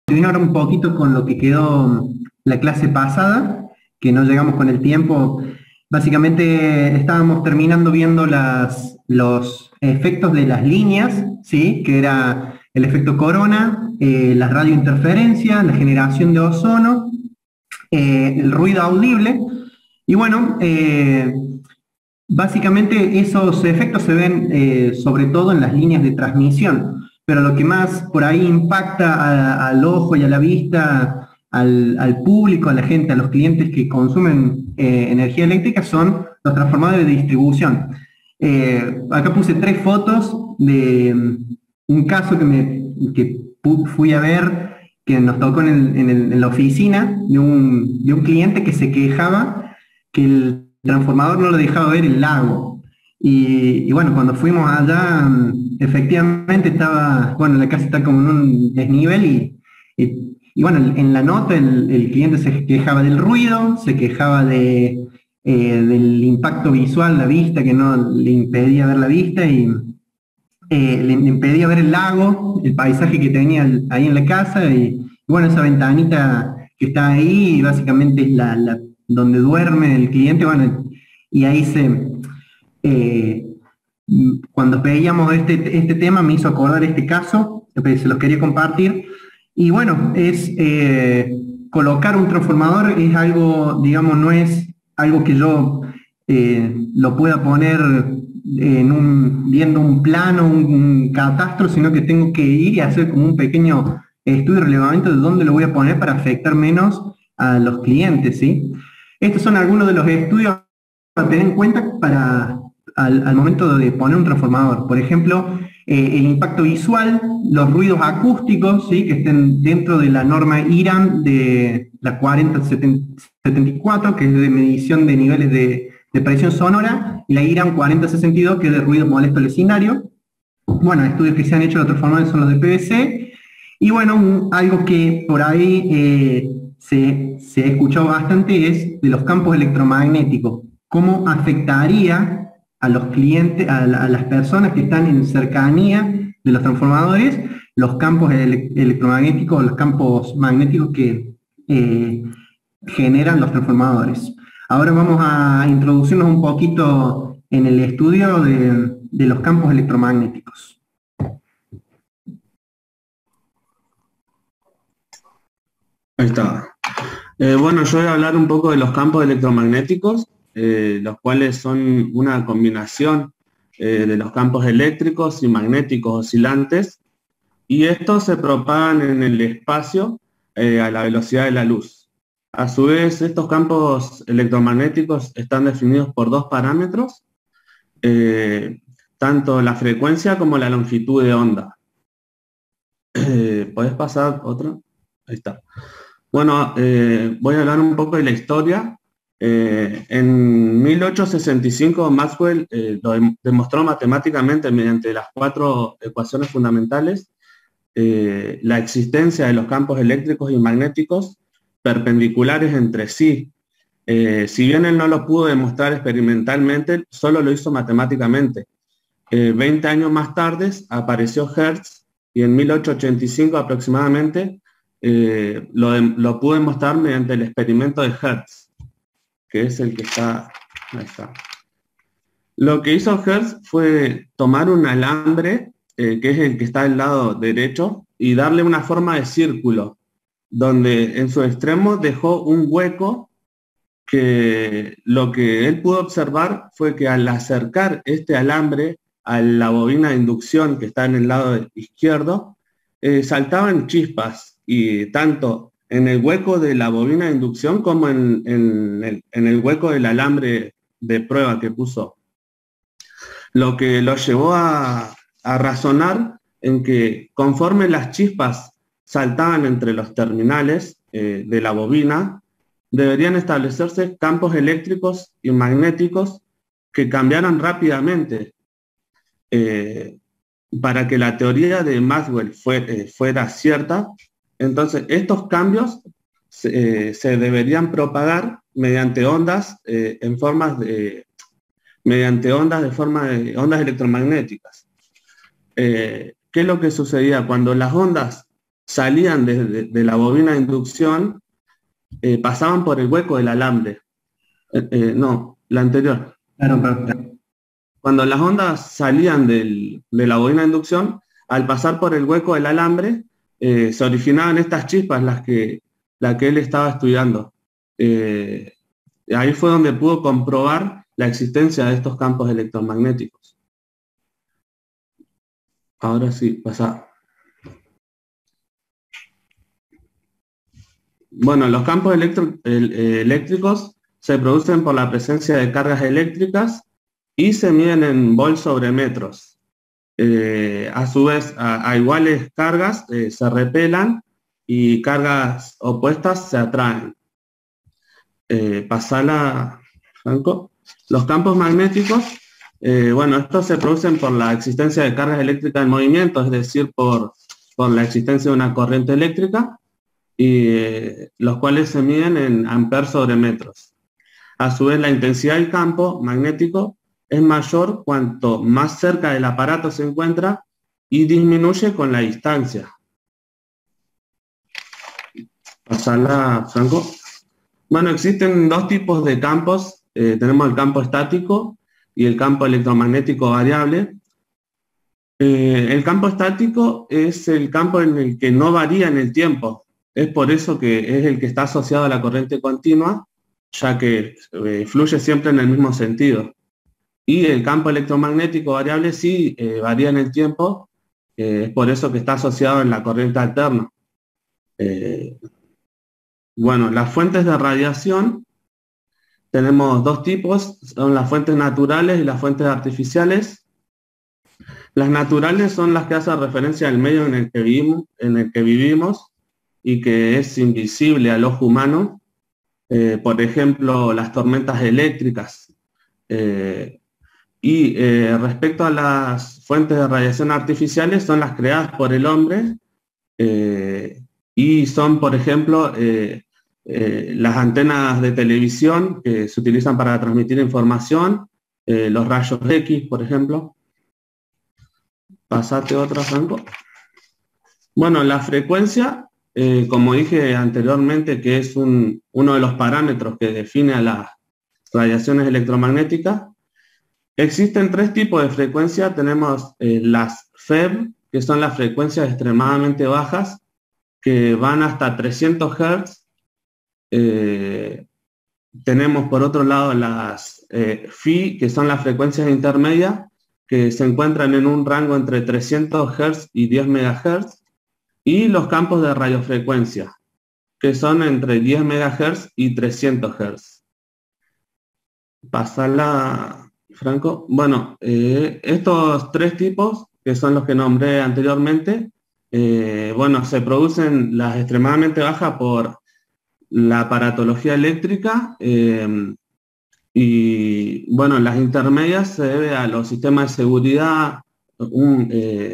Continuar un poquito con lo que quedó la clase pasada, que no llegamos con el tiempo. Básicamente estábamos terminando viendo los efectos de las líneas, ¿sí? Que era el efecto corona, la radiointerferencia, la generación de ozono, el ruido audible. Y bueno, básicamente esos efectos se ven sobre todo en las líneas de transmisión, pero lo que más por ahí impacta al ojo y a la vista, al público, a la gente, a los clientes que consumen energía eléctrica son los transformadores de distribución. Acá puse 3 fotos de un caso que fui a ver, que nos tocó en la oficina de un cliente que se quejaba que el transformador no le dejaba ver el lago. Y bueno, cuando fuimos allá, efectivamente estaba, bueno, la casa está como en un desnivel y bueno, en la nota el cliente se quejaba del ruido, se quejaba del impacto visual, la vista, que no le impedía ver la vista y le impedía ver el lago, el paisaje que tenía ahí en la casa y bueno, esa ventanita que está ahí básicamente es donde duerme el cliente, bueno, y ahí eh, cuando veíamos este tema me hizo acordar este caso, se los quería compartir, y bueno, colocar un transformador es algo, digamos, no es algo que yo lo pueda poner viendo un plano, un catastro, sino que tengo que ir y hacer como un pequeño estudio de relevamiento de dónde lo voy a poner para afectar menos a los clientes, ¿sí? Estos son algunos de los estudios a tener en cuenta al momento de poner un transformador. Por ejemplo, el impacto visual, los ruidos acústicos, ¿sí? Que estén dentro de la norma IRAM de la 4074, que es de medición de niveles de presión sonora, y la IRAM 4062, que es de ruido molesto al vecindario. Bueno, estudios que se han hecho de otros transformadores son los de PVC. Y bueno, algo que por ahí se ha escuchado bastante es de los campos electromagnéticos. ¿Cómo afectaría a los clientes, a las personas que están en cercanía de los transformadores, los campos electromagnéticos, los campos magnéticos que generan los transformadores? Ahora vamos a introducirnos un poquito en el estudio de los campos electromagnéticos. Ahí está. Bueno, yo voy a hablar un poco de los campos electromagnéticos, los cuales son una combinación de los campos eléctricos y magnéticos oscilantes, y estos se propagan en el espacio a la velocidad de la luz. A su vez, estos campos electromagnéticos están definidos por dos parámetros, tanto la frecuencia como la longitud de onda. ¿Podés pasar otra? Ahí está. Bueno, voy a hablar un poco de la historia. En 1865 Maxwell lo demostró matemáticamente mediante las 4 ecuaciones fundamentales la existencia de los campos eléctricos y magnéticos perpendiculares entre sí. Si bien él no lo pudo demostrar experimentalmente, solo lo hizo matemáticamente. 20 años más tarde apareció Hertz y en 1885 aproximadamente lo pude mostrar mediante el experimento de Hertz, que es el que está, ahí está. Lo que hizo Hertz fue tomar un alambre, que es el que está del lado derecho, y darle una forma de círculo, donde en su extremo dejó un hueco que lo que él pudo observar fue que al acercar este alambre a la bobina de inducción que está en el lado izquierdo, saltaban chispas, y tanto en el hueco de la bobina de inducción como en el hueco del alambre de prueba que puso. Lo que lo llevó a razonar en que conforme las chispas saltaban entre los terminales de la bobina, deberían establecerse campos eléctricos y magnéticos que cambiaran rápidamente para que la teoría de Maxwell fuera cierta. Entonces, estos cambios se deberían propagar mediante ondas mediante ondas de forma de ondas electromagnéticas. ¿Qué es lo que sucedía? Cuando las ondas salían de la bobina de inducción, pasaban por el hueco del alambre. No, la anterior. Claro, claro. Cuando las ondas salían de la bobina de inducción, al pasar por el hueco del alambre, se originaban estas chispas, la que él estaba estudiando. Ahí fue donde pudo comprobar la existencia de estos campos electromagnéticos. Ahora sí, pasa. Bueno, los campos eléctricos se producen por la presencia de cargas eléctricas y se miden en volts sobre metros. A su vez, a iguales cargas se repelan y cargas opuestas se atraen. Pasala, Franco. Los campos magnéticos, bueno, estos se producen por la existencia de cargas eléctricas en movimiento, es decir, por la existencia de una corriente eléctrica, y los cuales se miden en amperes sobre metros. A su vez, la intensidad del campo magnético es mayor cuanto más cerca del aparato se encuentra y disminuye con la distancia. Pasala, Franco. Bueno, existen dos tipos de campos. Tenemos el campo estático y el campo electromagnético variable. El campo estático es el campo en el que no varía en el tiempo. Es por eso que es el que está asociado a la corriente continua, ya que fluye siempre en el mismo sentido. Y el campo electromagnético variable sí varía en el tiempo, es por eso que está asociado en la corriente alterna. Bueno, las fuentes de radiación, tenemos dos tipos, son las fuentes naturales y las fuentes artificiales. Las naturales son las que hacen referencia al medio en el que vivimos y que es invisible al ojo humano. Por ejemplo, las tormentas eléctricas. Respecto a las fuentes de radiación artificiales, son las creadas por el hombre y son, por ejemplo, las antenas de televisión que se utilizan para transmitir información, los rayos X, por ejemplo. Pasate otra, Franco. Bueno, la frecuencia, como dije anteriormente, que es uno de los parámetros que define a las radiaciones electromagnéticas. Existen tres tipos de frecuencia. Tenemos las FEB, que son las frecuencias extremadamente bajas, que van hasta 300 Hz. Tenemos por otro lado las Phi, que son las frecuencias intermedias, que se encuentran en un rango entre 300 Hz y 10 MHz. Y los campos de radiofrecuencia, que son entre 10 MHz y 300 Hz. Pasala, Franco. Bueno, estos tres tipos, que son los que nombré anteriormente, bueno, se producen las extremadamente bajas por la aparatología eléctrica y, bueno, las intermedias se debe a los sistemas de seguridad,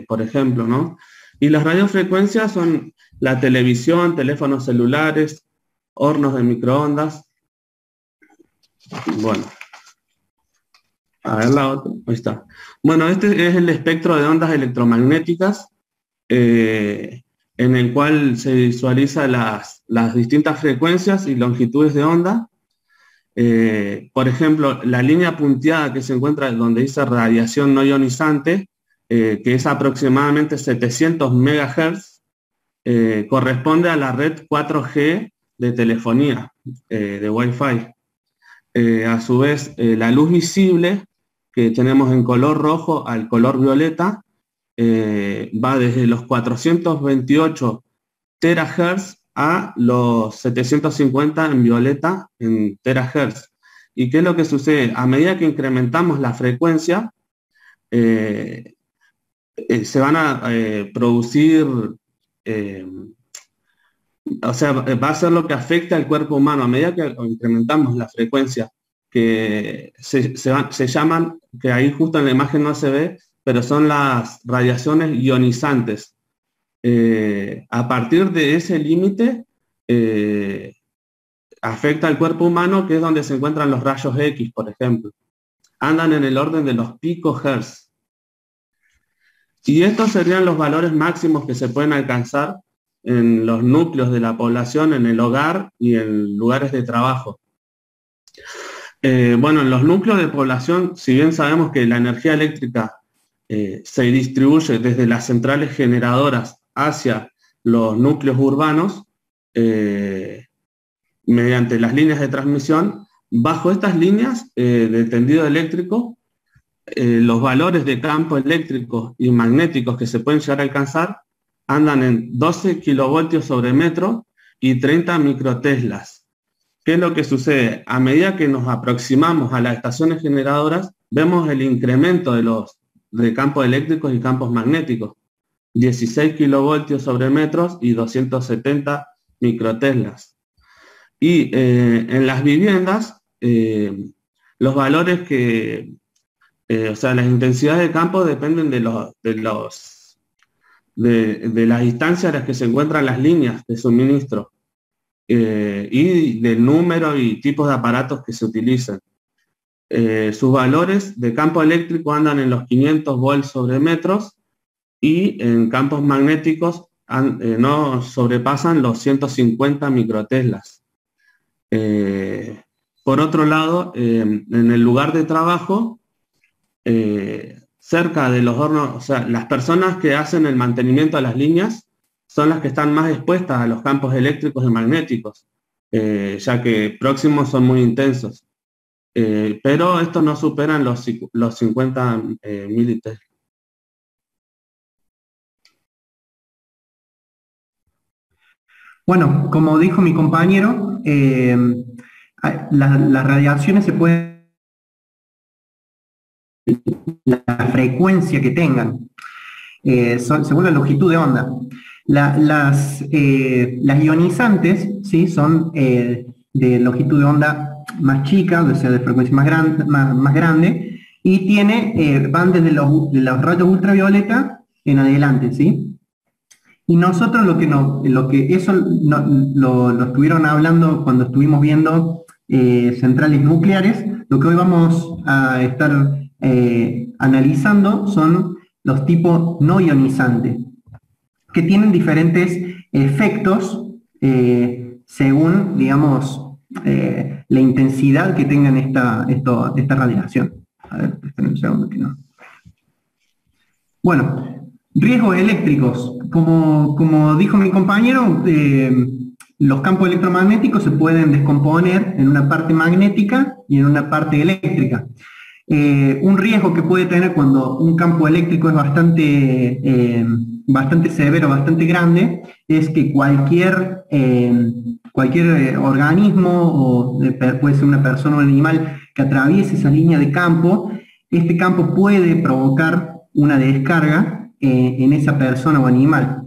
por ejemplo, ¿no? Y las radiofrecuencias son la televisión, teléfonos celulares, hornos de microondas. Bueno, a ver la otra, ahí está. Bueno, este es el espectro de ondas electromagnéticas en el cual se visualiza las distintas frecuencias y longitudes de onda. Por ejemplo, la línea punteada que se encuentra donde dice radiación no ionizante, que es aproximadamente 700 MHz, corresponde a la red 4G de telefonía, de Wi-Fi. A su vez, la luz visible que tenemos en color rojo al color violeta va desde los 428 terahertz a los 750 en violeta en terahertz. ¿Y qué es lo que sucede? A medida que incrementamos la frecuencia, se van a producir, o sea, va a ser lo que afecta al cuerpo humano. A medida que incrementamos la frecuencia, que se llaman, que ahí justo en la imagen no se ve, pero son las radiaciones ionizantes. A partir de ese límite, afecta al cuerpo humano, que es donde se encuentran los rayos X, por ejemplo. Andan en el orden de los picohertz. Y estos serían los valores máximos que se pueden alcanzar en los núcleos de la población, en el hogar y en lugares de trabajo. Bueno, en los núcleos de población, si bien sabemos que la energía eléctrica se distribuye desde las centrales generadoras hacia los núcleos urbanos, mediante las líneas de transmisión, bajo estas líneas de tendido eléctrico, los valores de campo eléctricos y magnéticos que se pueden llegar a alcanzar andan en 12 kilovoltios sobre metro y 30 microteslas. ¿Qué es lo que sucede? A medida que nos aproximamos a las estaciones generadoras, vemos el incremento de campos eléctricos y campos magnéticos. 16 kilovoltios sobre metros y 270 microteslas. Y en las viviendas, los valores o sea, las intensidades de campo dependen de las distancias a las que se encuentran las líneas de suministro. Y del número y tipos de aparatos que se utilizan. Sus valores de campo eléctrico andan en los 500 volts sobre metros y en campos magnéticos no sobrepasan los 150 microteslas. Por otro lado, en el lugar de trabajo, cerca de los hornos, o sea, las personas que hacen el mantenimiento de las líneas son las que están más expuestas a los campos eléctricos y magnéticos, ya que próximos son muy intensos. Pero estos no superan los 50 militeslas. Bueno, como dijo mi compañero, las radiaciones se pueden, la frecuencia que tengan, según la longitud de onda. Las ionizantes, ¿sí?, son de longitud de onda más chica, o sea, de frecuencia más grande, y van desde los rayos ultravioleta en adelante, ¿sí? Y nosotros lo que lo estuvieron hablando cuando estuvimos viendo centrales nucleares, lo que hoy vamos a estar analizando son los tipos no ionizantes, que tienen diferentes efectos según, digamos, la intensidad que tengan esta radiación. A ver, esperen un segundo que no. Bueno, riesgos eléctricos. Como dijo mi compañero, los campos electromagnéticos se pueden descomponer en una parte magnética y en una parte eléctrica. Un riesgo que puede tener cuando un campo eléctrico es bastante severo, bastante grande, es que cualquier organismo, o puede ser una persona o un animal, que atraviese esa línea de campo, este campo puede provocar una descarga en esa persona o animal.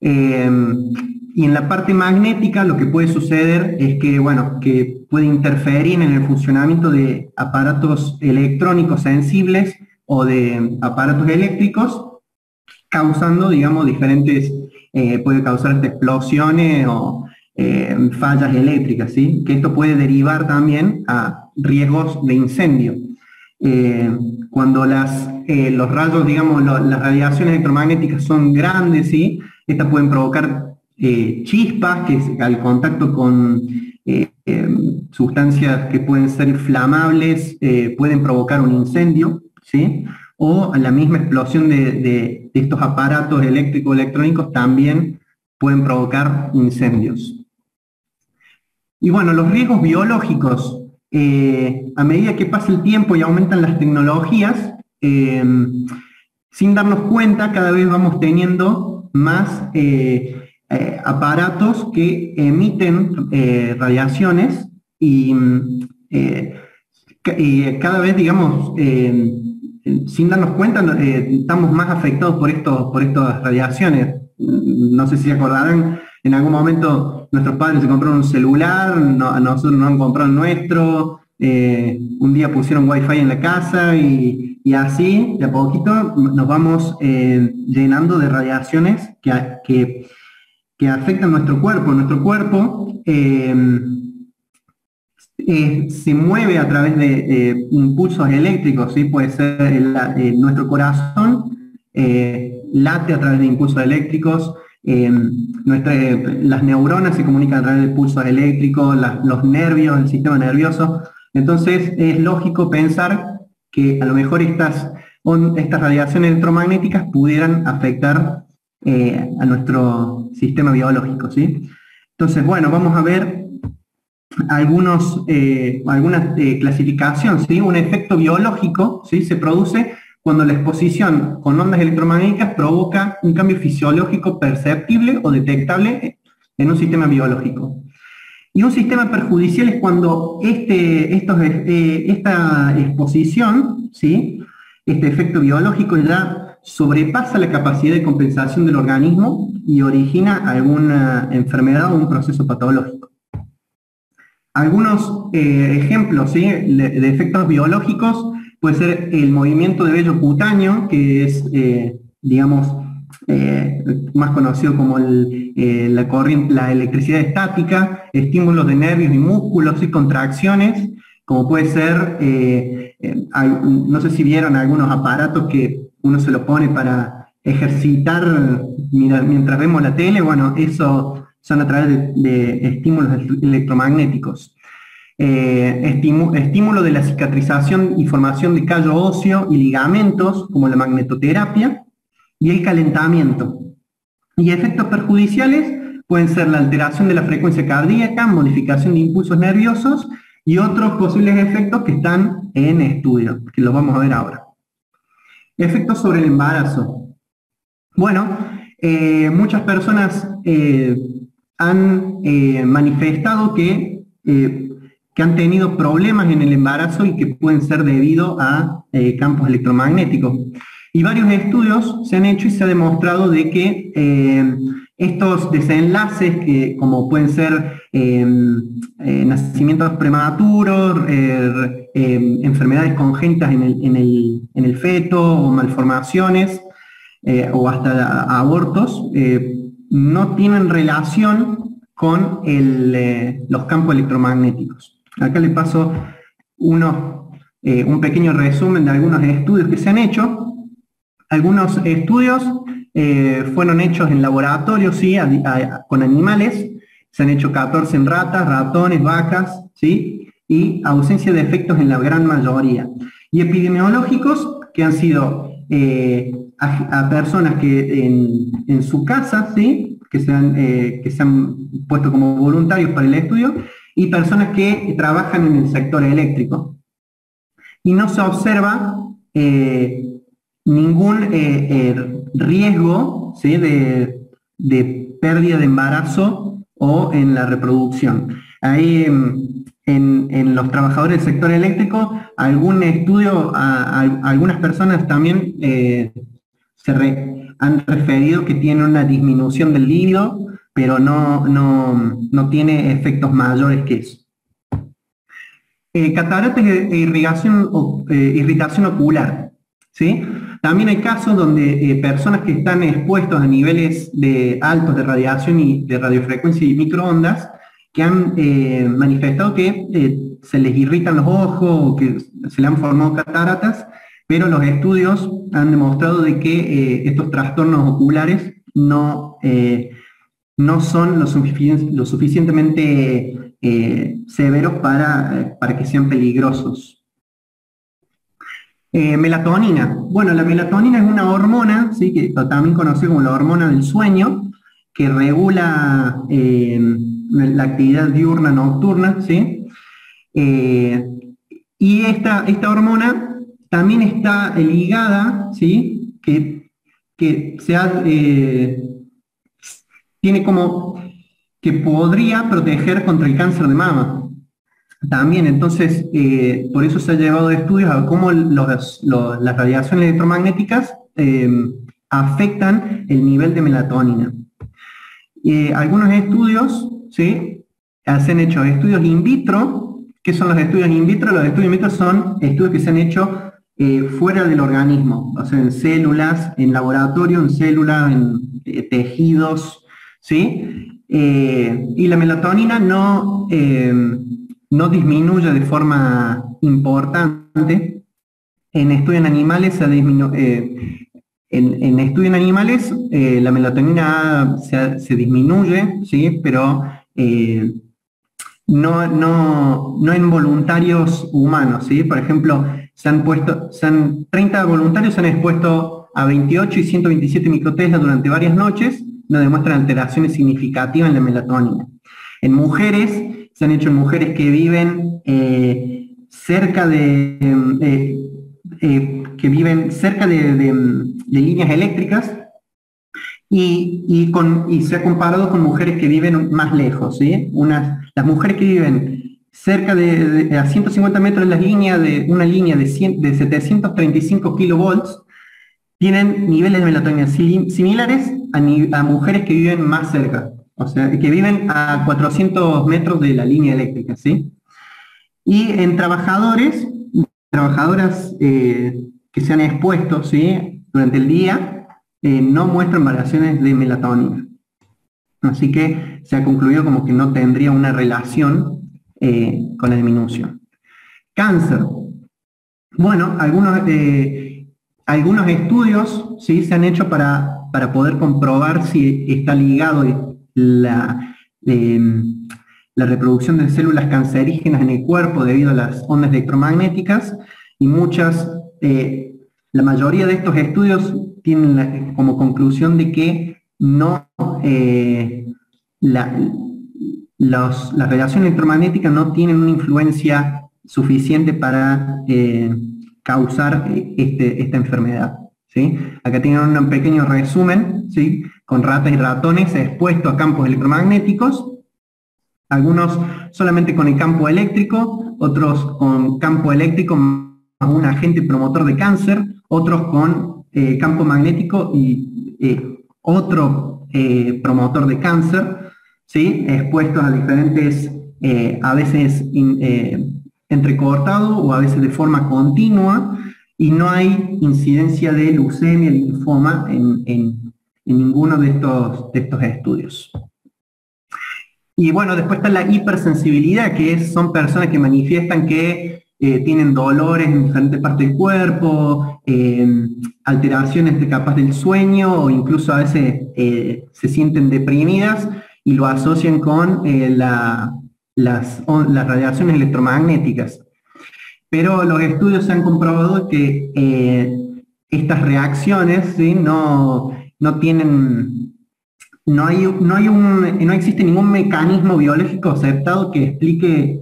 Y en la parte magnética lo que puede suceder es que, bueno, que puede interferir en el funcionamiento de aparatos electrónicos sensibles o de aparatos eléctricos, causando, digamos, puede causar explosiones o fallas eléctricas, ¿sí? Que esto puede derivar también a riesgos de incendio. Cuando los rayos, digamos, las radiaciones electromagnéticas son grandes, ¿sí?, estas pueden provocar chispas que al contacto con sustancias que pueden ser inflamables pueden provocar un incendio, ¿sí? O la misma explosión de estos aparatos eléctricos electrónicos también pueden provocar incendios. Y bueno, los riesgos biológicos, a medida que pasa el tiempo y aumentan las tecnologías, sin darnos cuenta, cada vez vamos teniendo más aparatos que emiten radiaciones y cada vez, digamos, sin darnos cuenta, estamos más afectados por estas radiaciones. No sé si se acordarán, en algún momento nuestros padres se compraron un celular, a nosotros nos han comprado el nuestro, un día pusieron wifi en la casa y así, de a poquito, nos vamos llenando de radiaciones que afectan nuestro cuerpo. Nuestro cuerpo se mueve a través de impulsos eléctricos, ¿sí? Puede ser nuestro corazón late a través de impulsos eléctricos, las neuronas se comunican a través de pulsos eléctricos, los nervios, el sistema nervioso. Entonces es lógico pensar que a lo mejor estas radiaciones electromagnéticas pudieran afectar a nuestro sistema biológico, ¿sí? Entonces, bueno, vamos a ver algunas clasificaciones, ¿sí? Un efecto biológico, ¿sí? Se produce cuando la exposición con ondas electromagnéticas provoca un cambio fisiológico perceptible o detectable en un sistema biológico. Y un sistema perjudicial es cuando esta exposición, ¿sí? Este efecto biológico ya sobrepasa la capacidad de compensación del organismo y origina alguna enfermedad o un proceso patológico. Algunos ejemplos, ¿sí? de efectos biológicos puede ser el movimiento de vello cutáneo, que es, digamos, más conocido como la electricidad estática, estímulos de nervios y músculos y contracciones, como puede ser, no sé si vieron algunos aparatos que uno se lo pone para ejercitar mientras vemos la tele. Bueno, eso son a través de estímulos electromagnéticos. Estímulo de la cicatrización y formación de callo óseo y ligamentos, como la magnetoterapia, y el calentamiento. Y efectos perjudiciales pueden ser la alteración de la frecuencia cardíaca, modificación de impulsos nerviosos y otros posibles efectos que están en estudio, que los vamos a ver ahora. Efectos sobre el embarazo. Bueno, muchas personas han manifestado que han tenido problemas en el embarazo y que pueden ser debido a campos electromagnéticos. Y varios estudios se han hecho y se ha demostrado de que estos desenlaces, como pueden ser nacimientos prematuros, enfermedades congénitas en el feto o malformaciones, o hasta abortos, no tienen relación con los campos electromagnéticos. Acá les paso un pequeño resumen de algunos estudios que se han hecho. Algunos estudios fueron hechos en laboratorio, ¿sí? Con animales. Se han hecho 14 en ratas, ratones, vacas, ¿sí? Y ausencia de efectos en la gran mayoría. Y epidemiológicos que han sido a personas que en su casa, ¿sí? que se han puesto como voluntarios para el estudio, y personas que trabajan en el sector eléctrico. Y no se observa ningún riesgo, ¿sí? de pérdida de embarazo o en la reproducción. Ahí en los trabajadores del sector eléctrico, algún estudio, algunas personas también han referido que tiene una disminución del líbido, pero no tiene efectos mayores que eso. Cataratas e irritación ocular, ¿sí? También hay casos donde personas que están expuestos a niveles altos de radiación y de radiofrecuencia y microondas, que han manifestado que se les irritan los ojos o que se le han formado cataratas, pero los estudios han demostrado de que estos trastornos oculares no son lo suficientemente severos para que sean peligrosos. Melatonina. Bueno, la melatonina es una hormona, ¿sí? Que también conocida como la hormona del sueño, que regula la actividad diurna nocturna, ¿sí? Y esta hormona también está ligada, ¿sí? que tiene como que podría proteger contra el cáncer de mama. También, entonces, por eso se ha llevado estudios a cómo las radiaciones electromagnéticas afectan el nivel de melatonina. Algunos estudios, ¿sí? Se han hecho estudios in vitro. ¿Qué son los estudios in vitro? Los estudios in vitro son estudios que se han hecho fuera del organismo, o sea, en células, en laboratorio, en células, en tejidos, ¿sí? Y la melatonina no disminuye de forma importante. En estudios en animales En estudio en animales, la melatonina se disminuye, ¿sí? Pero no en voluntarios humanos, ¿sí? Por ejemplo, 30 voluntarios se han expuesto a 28 y 127 microtesla durante varias noches, no demuestran alteraciones significativas en la melatonina. En mujeres, se han hecho en mujeres que viven cerca de líneas eléctricas y se ha comparado con mujeres que viven más lejos, ¿sí? Las mujeres que viven cerca a 150 metros de una línea de 735 kilovolts tienen niveles de melatonina similares a mujeres que viven más cerca, o sea, que viven a 400 metros de la línea eléctrica, ¿sí? Y en trabajadoras que se han expuesto, ¿sí? Durante el día, no muestran variaciones de melatonina. Así que se ha concluido como que no tendría una relación con la disminución. Cáncer. Bueno, algunos estudios, ¿sí? Se han hecho para poder comprobar si está ligado la reproducción de células cancerígenas en el cuerpo debido a las ondas electromagnéticas, y la mayoría de estos estudios tienen como conclusión de que las radiaciones electromagnéticas no tienen una influencia suficiente para causar esta enfermedad, ¿sí? Acá tienen un pequeño resumen, ¿sí? Con ratas y ratones expuestos a campos electromagnéticos, algunos solamente con el campo eléctrico, otros con campo eléctrico más un agente promotor de cáncer, otros con campo magnético y otro promotor de cáncer, ¿sí? Expuestos a diferentes, a veces entrecortado o a veces de forma continua, y no hay incidencia de leucemia, linfoma en ninguno de estos estudios. Y bueno, después está la hipersensibilidad, son personas que manifiestan que tienen dolores en diferentes partes del cuerpo, alteraciones capaz del sueño, o incluso a veces se sienten deprimidas y lo asocian con las radiaciones electromagnéticas. Pero los estudios han comprobado que estas reacciones, ¿sí? no existe ningún mecanismo biológico aceptado que explique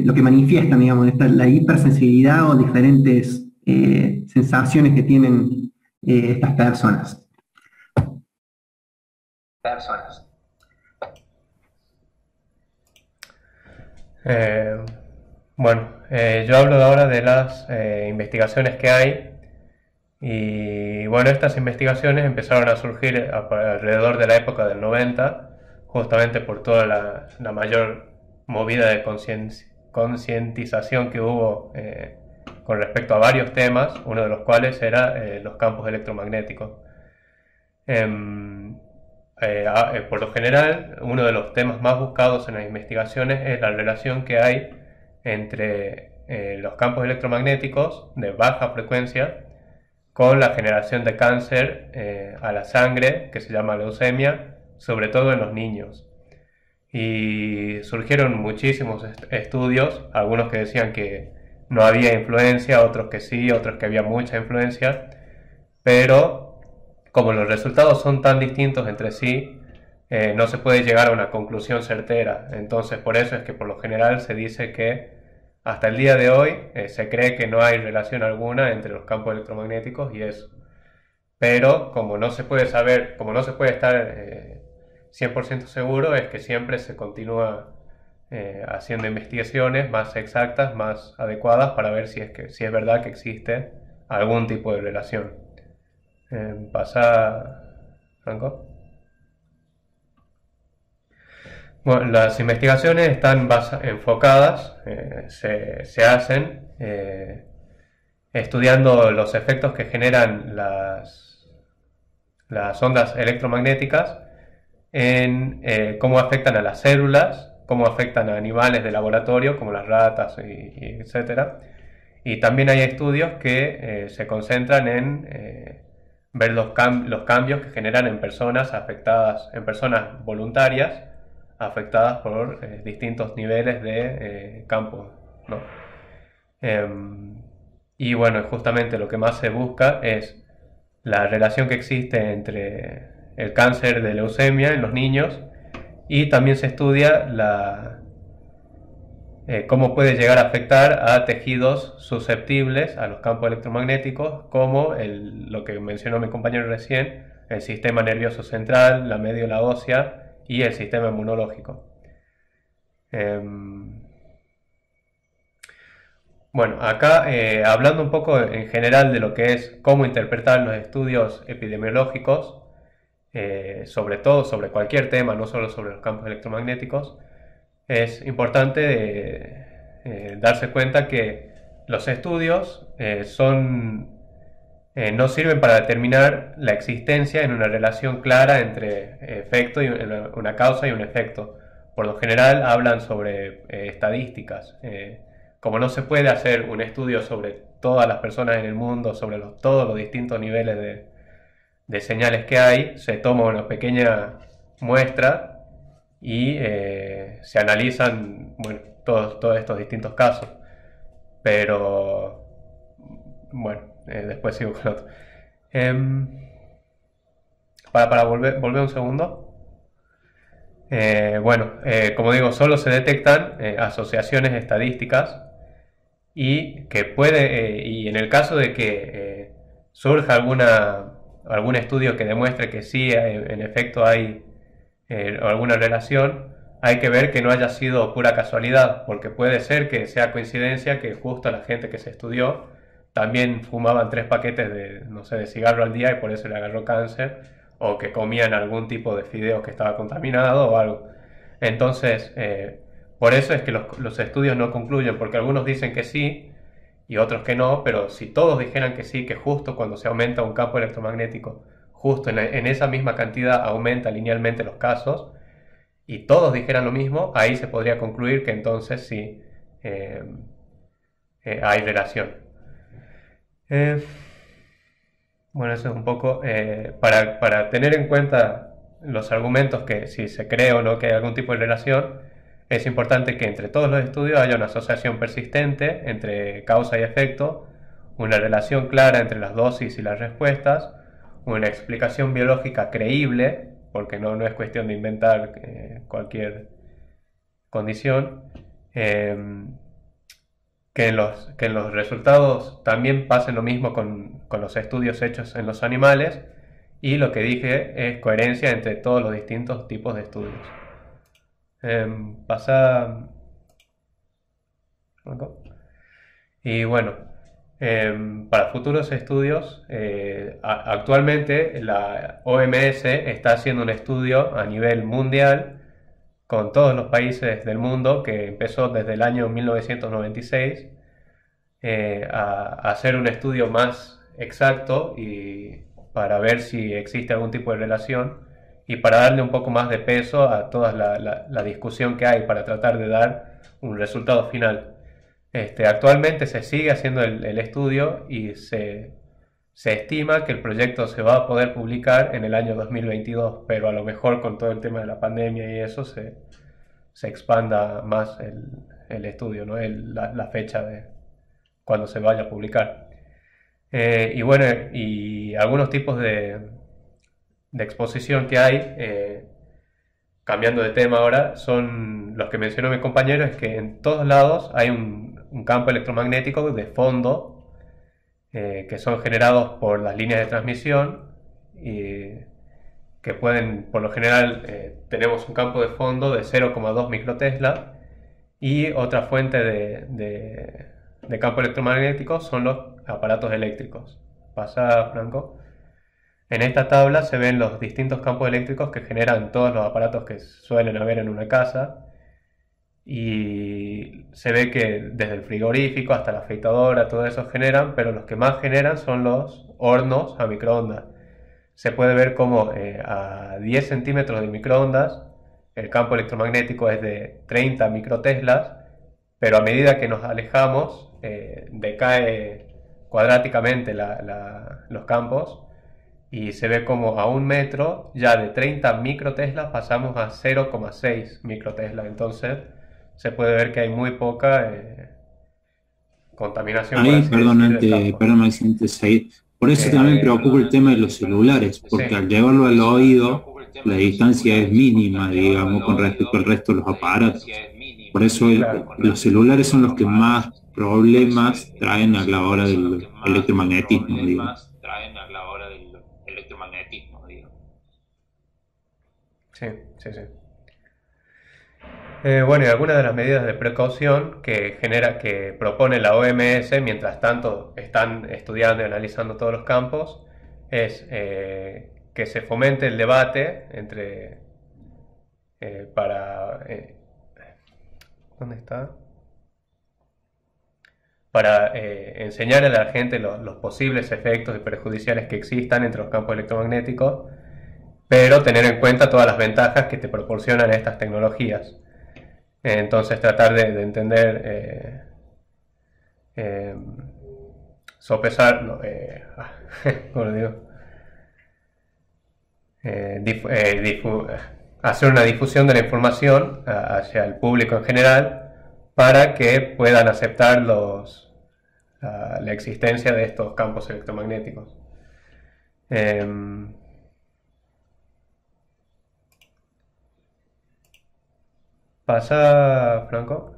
lo que manifiestan, digamos, la hipersensibilidad o diferentes sensaciones que tienen estas personas. Yo hablo ahora de las investigaciones que hay. Y bueno, estas investigaciones empezaron a surgir alrededor de la época del 90, justamente por toda la mayor movida de concientización que hubo con respecto a varios temas, uno de los cuales era los campos electromagnéticos. Por lo general, uno de los temas más buscados en las investigaciones es la relación que hay entre los campos electromagnéticos de baja frecuencia con la generación de cáncer a la sangre, que se llama leucemia, sobre todo en los niños. Y surgieron muchísimos estudios, algunos que decían que no había influencia, otros que sí, otros que había mucha influencia, pero como los resultados son tan distintos entre sí, no se puede llegar a una conclusión certera. Entonces, por eso es que por lo general se dice que hasta el día de hoy se cree que no hay relación alguna entre los campos electromagnéticos y eso. Pero como no se puede saber, como no se puede estar 100% seguro, es que siempre se continúa haciendo investigaciones más exactas, más adecuadas, para ver si es verdad que existe algún tipo de relación. ¿Pasa, Franco? Bueno, las investigaciones están enfocadas, se hacen estudiando los efectos que generan las ondas electromagnéticas en cómo afectan a las células, cómo afectan a animales de laboratorio como las ratas y etcétera, Y también hay estudios que se concentran en ver los cambios que generan en personas afectadas, en personas voluntarias afectadas por distintos niveles de campo, ¿no? Y bueno, justamente lo que más se busca es la relación que existe entre el cáncer de leucemia en los niños, y también se estudia cómo puede llegar a afectar a tejidos susceptibles a los campos electromagnéticos, como lo que mencionó mi compañero recién, el sistema nervioso central, la médula ósea y el sistema inmunológico. Bueno, acá hablando un poco en general de lo que es cómo interpretar los estudios epidemiológicos, sobre todo sobre cualquier tema, no solo sobre los campos electromagnéticos, es importante darse cuenta que los estudios no sirven para determinar la existencia en una relación clara entre efecto y una causa y un efecto. Por lo general hablan sobre estadísticas. Como no se puede hacer un estudio sobre todas las personas en el mundo, sobre todos los distintos niveles de señales que hay, se toma una pequeña muestra y se analizan, bueno, todos estos distintos casos. Pero bueno, después sigo con otro. Para volver un segundo. Bueno, como digo, solo se detectan asociaciones estadísticas, y y en el caso de que surja algún estudio que demuestre que sí, en efecto hay alguna relación, hay que ver que no haya sido pura casualidad, porque puede ser que sea coincidencia que justo la gente que se estudió también fumaban 3 paquetes de cigarro al día y por eso le agarró cáncer, o que comían algún tipo de fideo que estaba contaminado o algo. Entonces, por eso es que los estudios no concluyen, porque algunos dicen que sí y otros que no, pero si todos dijeran que sí, que justo cuando se aumenta un campo electromagnético, justo en esa misma cantidad aumenta linealmente los casos, y todos dijeran lo mismo, ahí se podría concluir que entonces sí hay relación. Bueno, eso es un poco para tener en cuenta los argumentos que si se cree o no que hay algún tipo de relación. Es importante que entre todos los estudios haya una asociación persistente entre causa y efecto, una relación clara entre las dosis y las respuestas, una explicación biológica creíble, porque no es cuestión de inventar cualquier condición, que en los resultados también pasen lo mismo con los estudios hechos en los animales, y lo que dije es coherencia entre todos los distintos tipos de estudios. Y bueno, para futuros estudios, actualmente la OMS está haciendo un estudio a nivel mundial con todos los países del mundo, que empezó desde el año 1996, a hacer un estudio más exacto y para ver si existe algún tipo de relación, y para darle un poco más de peso a toda la discusión que hay para tratar de dar un resultado final. Actualmente se sigue haciendo el estudio y se estima que el proyecto se va a poder publicar en el año 2022, pero a lo mejor con todo el tema de la pandemia y eso se expanda más el estudio, ¿no? La fecha de cuando se vaya a publicar. Y bueno, y algunos tipos de exposición que hay, cambiando de tema ahora, son los que mencionó mi compañero, es que en todos lados hay un campo electromagnético de fondo, que son generados por las líneas de transmisión, y que pueden, por lo general, tenemos un campo de fondo de 0,2 microtesla, y otra fuente de campo electromagnético son los aparatos eléctricos. Pasa, Franco. En esta tabla se ven los distintos campos eléctricos que generan todos los aparatos que suelen haber en una casa, y se ve que desde el frigorífico hasta la afeitadora, todo eso generan, pero los que más generan son los hornos a microondas. Se puede ver como a 10 centímetros de microondas el campo electromagnético es de 30 microteslas, pero a medida que nos alejamos decae cuadráticamente los campos, y se ve como a 1 metro, ya de 30 microteslas pasamos a 0,6 microteslas. Entonces se puede ver que hay muy poca contaminación, por Ahí, así decir, del campo. perdón, Vicente, Said. Por eso también preocupa el tema de los celulares, porque Sí. al llevarlo al oído, la distancia es mínima, digamos, con respecto al resto de los aparatos. Por eso Claro. los celulares son los que más problemas traen a la hora del electromagnetismo, digamos. Sí, sí, sí. Bueno, y algunas de las medidas de precaución que propone la OMS, mientras tanto están estudiando y analizando todos los campos, es que se fomente el debate entre ¿dónde está? Para enseñar a la gente los posibles efectos y perjudiciales que existan entre los campos electromagnéticos, pero tener en cuenta todas las ventajas que te proporcionan estas tecnologías. Entonces tratar de entender, sopesar, no, ¿cómo lo digo? Hacer una difusión de la información hacia el público en general para que puedan aceptar la existencia de estos campos electromagnéticos. Pasa, Franco.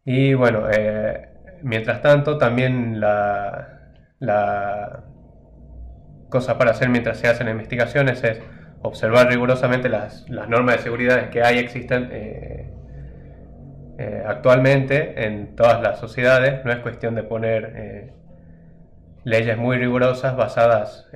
Y bueno, mientras tanto, también la cosa para hacer mientras se hacen investigaciones es observar rigurosamente las normas de seguridad que existen actualmente en todas las sociedades. No es cuestión de poner leyes muy rigurosas basadas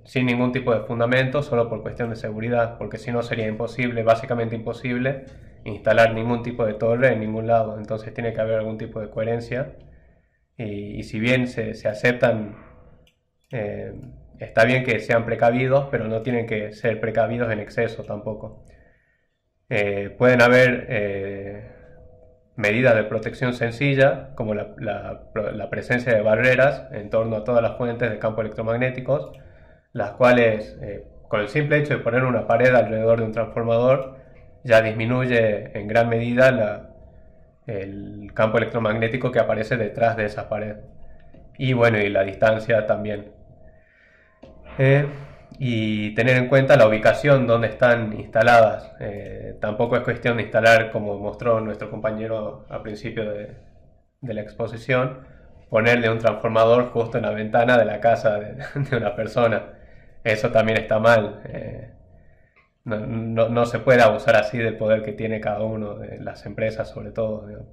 sin ningún tipo de fundamento, solo por cuestión de seguridad, porque si no sería imposible, básicamente imposible, instalar ningún tipo de torre en ningún lado. Entonces tiene que haber algún tipo de coherencia, y si bien se aceptan, está bien que sean precavidos, pero no tienen que ser precavidos en exceso tampoco. Pueden haber medidas de protección sencilla, como la presencia de barreras en torno a todas las fuentes de campos electromagnéticos, las cuales, con el simple hecho de poner una pared alrededor de un transformador, ya disminuye en gran medida el campo electromagnético que aparece detrás de esa pared. Y bueno, y la distancia también. Y tener en cuenta la ubicación donde están instaladas. Tampoco es cuestión de instalar, como mostró nuestro compañero al principio de la exposición, ponerle un transformador justo en la ventana de la casa de una persona. Eso también está mal. No se puede abusar así del poder que tiene cada uno, de las empresas sobre todo, digamos.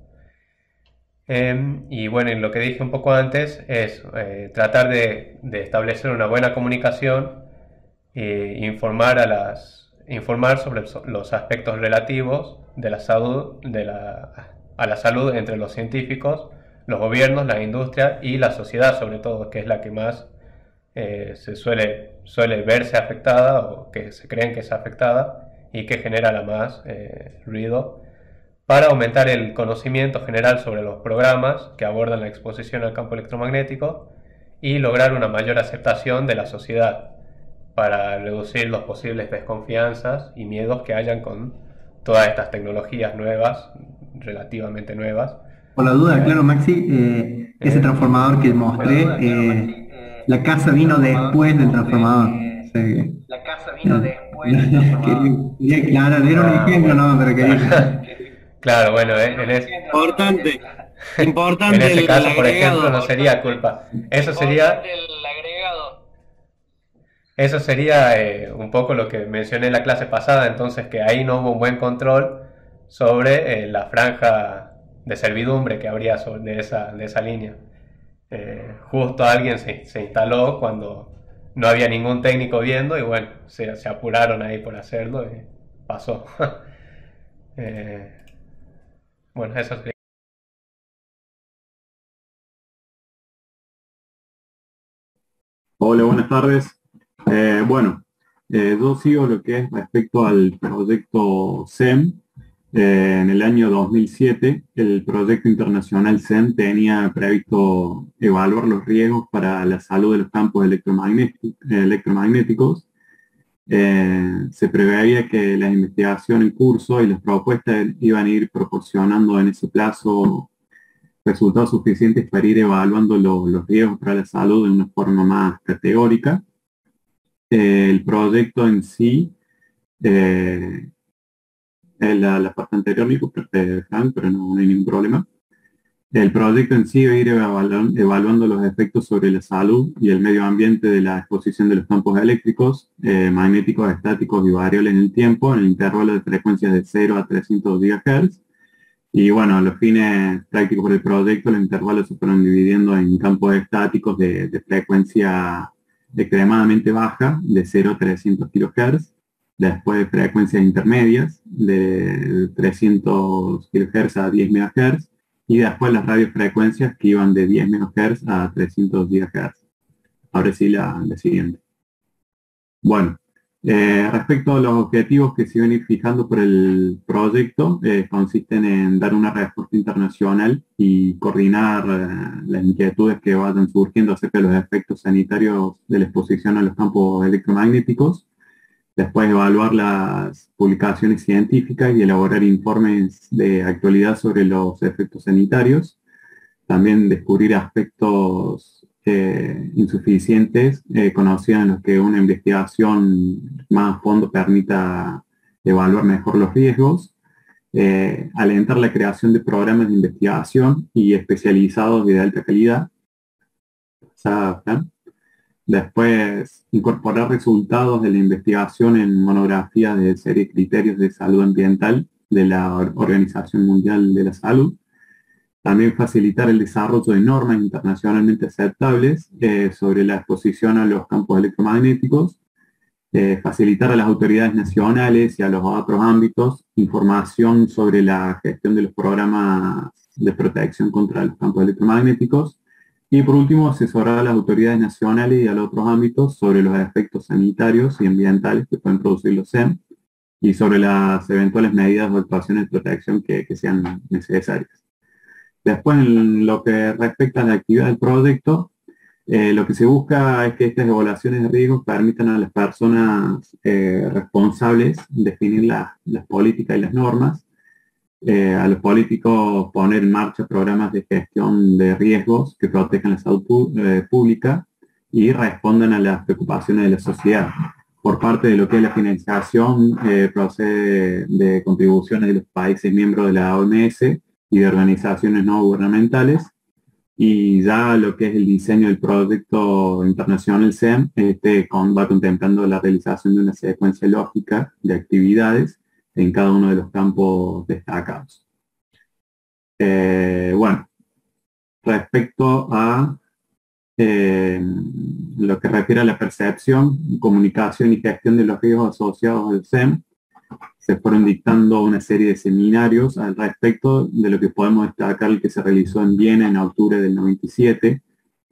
Y bueno, y lo que dije un poco antes es tratar de establecer una buena comunicación e informar sobre los aspectos relativos de la salud, a la salud entre los científicos, los gobiernos, la industria y la sociedad, sobre todo, que es la que más suele verse afectada, o que se creen que es afectada y que genera la más ruido, para aumentar el conocimiento general sobre los programas que abordan la exposición al campo electromagnético y lograr una mayor aceptación de la sociedad, para reducir los posibles desconfianzas y miedos que hayan con todas estas tecnologías nuevas, relativamente nuevas. Por la duda, claro, Maxi, ese transformador que mostré, la casa vino después del transformador. O sea La casa vino después del transformador. Quería aclarar, era un ejemplo, no, pero quería... Claro, bueno, Importante. En ese caso, por ejemplo, no sería culpa. Eso sería un poco lo que mencioné en la clase pasada, entonces, que ahí no hubo un buen control sobre la franja de servidumbre que habría de esa línea. Justo alguien se instaló cuando no había ningún técnico viendo, y bueno, se apuraron ahí por hacerlo y pasó. Bueno, eso sería. Hola, buenas tardes. Bueno, yo sigo lo que es respecto al proyecto SEM. En el año 2007, el proyecto internacional CEM tenía previsto evaluar los riesgos para la salud de los campos electromagnéticos. Se preveía que la investigación en curso y las propuestas iban a ir proporcionando en ese plazo resultados suficientes para ir evaluando los riesgos para la salud de una forma más categórica. El proyecto en sí, la parte anterior, Frank, pero no hay ningún problema. El proyecto en sí va a ir evaluando los efectos sobre la salud y el medio ambiente de la exposición de los campos eléctricos, magnéticos, estáticos y variables en el tiempo, en el intervalo de frecuencias de 0 a 300 GHz. Y bueno, a los fines prácticos del proyecto, los intervalos se fueron dividiendo en campos estáticos de frecuencia extremadamente baja, de 0 a 300 kHz, después frecuencias intermedias, de 300 kHz a 10 MHz, y después las radiofrecuencias que iban de 10 MHz a 300 GHz. Ahora sí, la siguiente. Bueno, respecto a los objetivos que se van a ir fijando por el proyecto, consisten en dar una respuesta internacional y coordinar las inquietudes que vayan surgiendo acerca de los efectos sanitarios de la exposición a los campos electromagnéticos, después evaluar las publicaciones científicas y elaborar informes de actualidad sobre los efectos sanitarios, también descubrir aspectos insuficientes conocidos en los que una investigación más a fondo permita evaluar mejor los riesgos, alentar la creación de programas de investigación y especializados y de alta calidad. Después, incorporar resultados de la investigación en monografías de serie criterios de salud ambiental de la Organización Mundial de la Salud. También facilitar el desarrollo de normas internacionalmente aceptables sobre la exposición a los campos electromagnéticos. Facilitar a las autoridades nacionales y a los otros ámbitos información sobre la gestión de los programas de protección contra los campos electromagnéticos. Y por último, asesorar a las autoridades nacionales y a los otros ámbitos sobre los efectos sanitarios y ambientales que pueden producir los CEM y sobre las eventuales medidas o actuaciones de protección que sean necesarias. Después, en lo que respecta a la actividad del proyecto, lo que se busca es que estas evaluaciones de riesgos permitan a las personas responsables definir las políticas y las normas, a los políticos poner en marcha programas de gestión de riesgos que protejan la salud pública y respondan a las preocupaciones de la sociedad. Por parte de lo que es la financiación, procede de contribuciones de los países miembros de la OMS y de organizaciones no gubernamentales, y ya lo que es el diseño del proyecto internacional CEM va contemplando la realización de una secuencia lógica de actividades en cada uno de los campos destacados. Bueno, respecto a lo que refiere a la percepción, comunicación y gestión de los riesgos asociados al CEM, se fueron dictando una serie de seminarios al respecto, de lo que podemos destacar el que se realizó en Viena en octubre del 97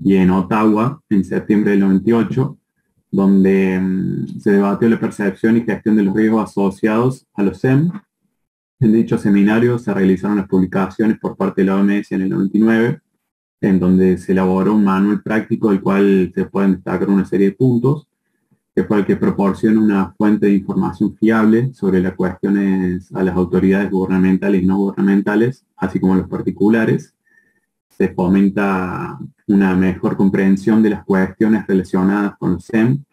y en Ottawa en septiembre del 98, donde se debatió la percepción y gestión de los riesgos asociados a los CEM. En dicho seminario se realizaron las publicaciones por parte de la OMS en el 99, en donde se elaboró un manual práctico del cual se pueden destacar una serie de puntos, que fue el que proporciona una fuente de información fiable sobre las cuestiones a las autoridades gubernamentales y no gubernamentales, así como a los particulares. Se fomenta una mejor comprensión de las cuestiones relacionadas con los CEM,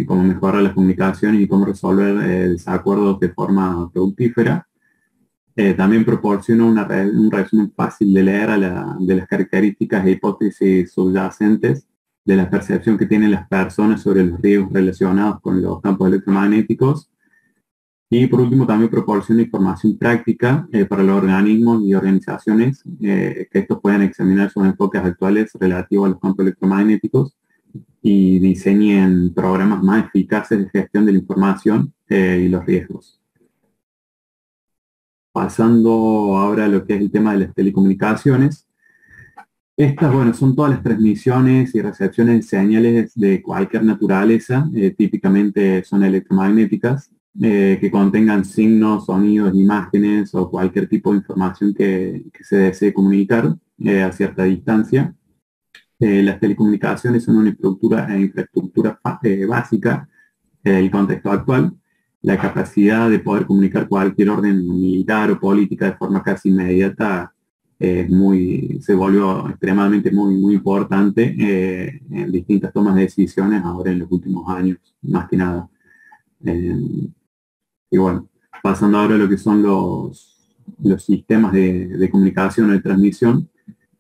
cómo mejorar las comunicaciones y cómo resolver desacuerdos de forma fructífera. También proporciona un resumen fácil de leer de las características e hipótesis subyacentes de la percepción que tienen las personas sobre los riesgos relacionados con los campos electromagnéticos. Y por último también proporciona información práctica para los organismos y organizaciones que estos puedan examinar sus enfoques actuales relativos a los campos electromagnéticos y diseñen programas más eficaces de gestión de la información y los riesgos. Pasando ahora a lo que es el tema de las telecomunicaciones. Estas, bueno, son todas las transmisiones y recepciones de señales de cualquier naturaleza, típicamente son electromagnéticas, que contengan signos, sonidos, imágenes o cualquier tipo de información que se desee comunicar a cierta distancia. Las telecomunicaciones son una infraestructura básica del contexto actual. La capacidad de poder comunicar cualquier orden militar o política de forma casi inmediata se volvió extremadamente muy importante en distintas tomas de decisiones ahora en los últimos años, más que nada. Y bueno, pasando ahora a lo que son los sistemas de comunicación o de transmisión.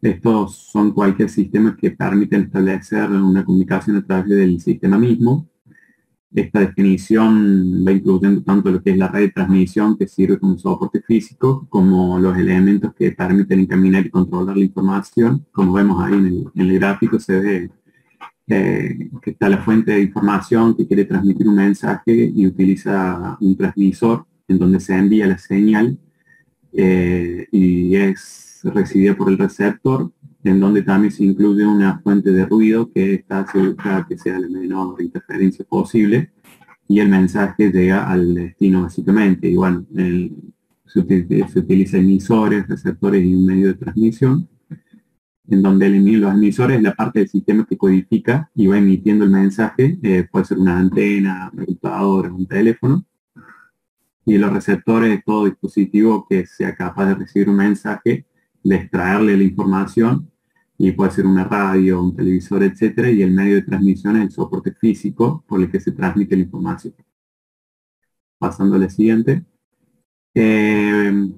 Estos son cualquier sistema que permiten establecer una comunicación a través del sistema mismo. Esta definición va incluyendo tanto lo que es la red de transmisión, que sirve como soporte físico, como los elementos que permiten encaminar y controlar la información. Como vemos ahí en el gráfico, se ve que está la fuente de información que quiere transmitir un mensaje y utiliza un transmisor en donde se envía la señal y es recibida por el receptor, en donde también se incluye una fuente de ruido que está asegurada que sea la menor interferencia posible, y el mensaje llega al destino básicamente. Y bueno, se utiliza emisores, receptores y un medio de transmisión, en donde los emisores es la parte del sistema que codifica y va emitiendo el mensaje, puede ser una antena, una computadora, un teléfono, y los receptores es todo dispositivo que sea capaz de recibir un mensaje, de extraerle la información, y puede ser una radio, un televisor, etcétera, y el medio de transmisión es el soporte físico por el que se transmite la información. Pasando a la siguiente.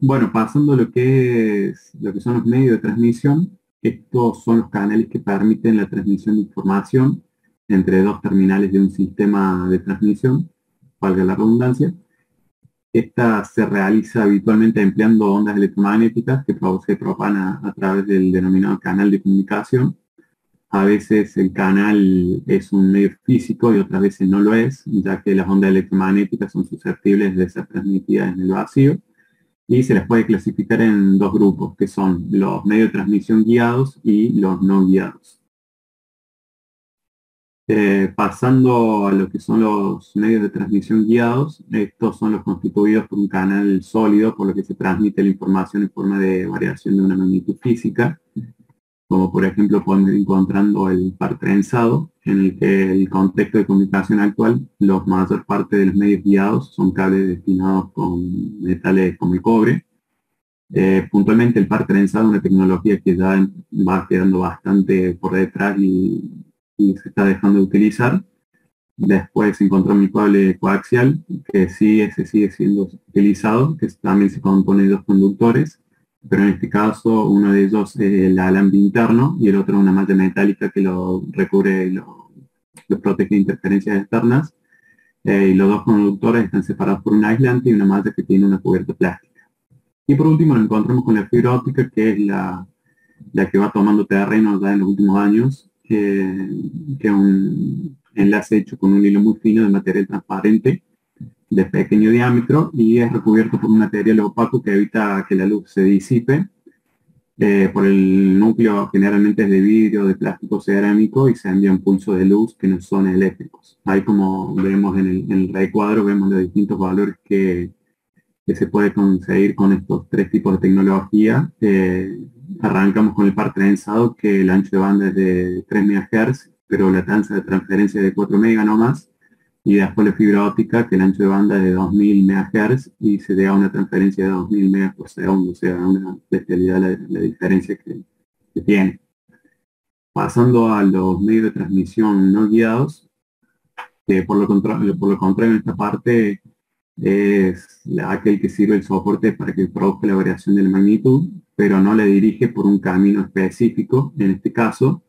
Bueno, pasando a lo que son los medios de transmisión. Estos son los canales que permiten la transmisión de información entre dos terminales de un sistema de transmisión, valga la redundancia. Esta se realiza habitualmente empleando ondas electromagnéticas que se propagan a través del denominado canal de comunicación. A veces el canal es un medio físico y otras veces no lo es, ya que las ondas electromagnéticas son susceptibles de ser transmitidas en el vacío, y se las puede clasificar en dos grupos, que son los medios de transmisión guiados y los no guiados. Pasando a lo que son los medios de transmisión guiados, estos son los constituidos por un canal sólido por lo que se transmite la información en forma de variación de una magnitud física, como por ejemplo podemos ir encontrando el par trenzado, en el que el contexto de comunicación actual, la mayor parte de los medios guiados son cables destinados con metales como el cobre. Puntualmente el par trenzado es una tecnología que ya va quedando bastante por detrás y se está dejando de utilizar. Después encontramos el cable coaxial, que ese sigue siendo utilizado, que también se compone de dos conductores, pero en este caso uno de ellos es el alambre interno y el otro una malla metálica que lo recubre y lo protege de interferencias externas. Y los dos conductores están separados por un aislante y una malla que tiene una cubierta plástica. Y por último nos encontramos con la fibra óptica, que es la que va tomando terreno ya en los últimos años, que es un enlace hecho con un hilo muy fino de material transparente de pequeño diámetro y es recubierto por un material opaco que evita que la luz se disipe. Por el núcleo generalmente es de vidrio, de plástico cerámico, y se envían pulsos de luz que no son eléctricos. Ahí, como vemos en el recuadro, vemos los distintos valores que se puede conseguir con estos tres tipos de tecnología. Arrancamos con el par trenzado, que el ancho de banda es de 3 MHz, pero la tasa de transferencia es de 4 MB no más. Y después la fibra óptica, que el ancho de banda es de 2000 MHz y se da una transferencia de 2000 MB por segundo, o sea, una bestialidad la diferencia que tiene. Pasando a los medios de transmisión no guiados, que por lo contrario en esta parte es aquel que sirve el soporte para que produzca la variación de la magnitud, pero no la dirige por un camino específico. En este caso,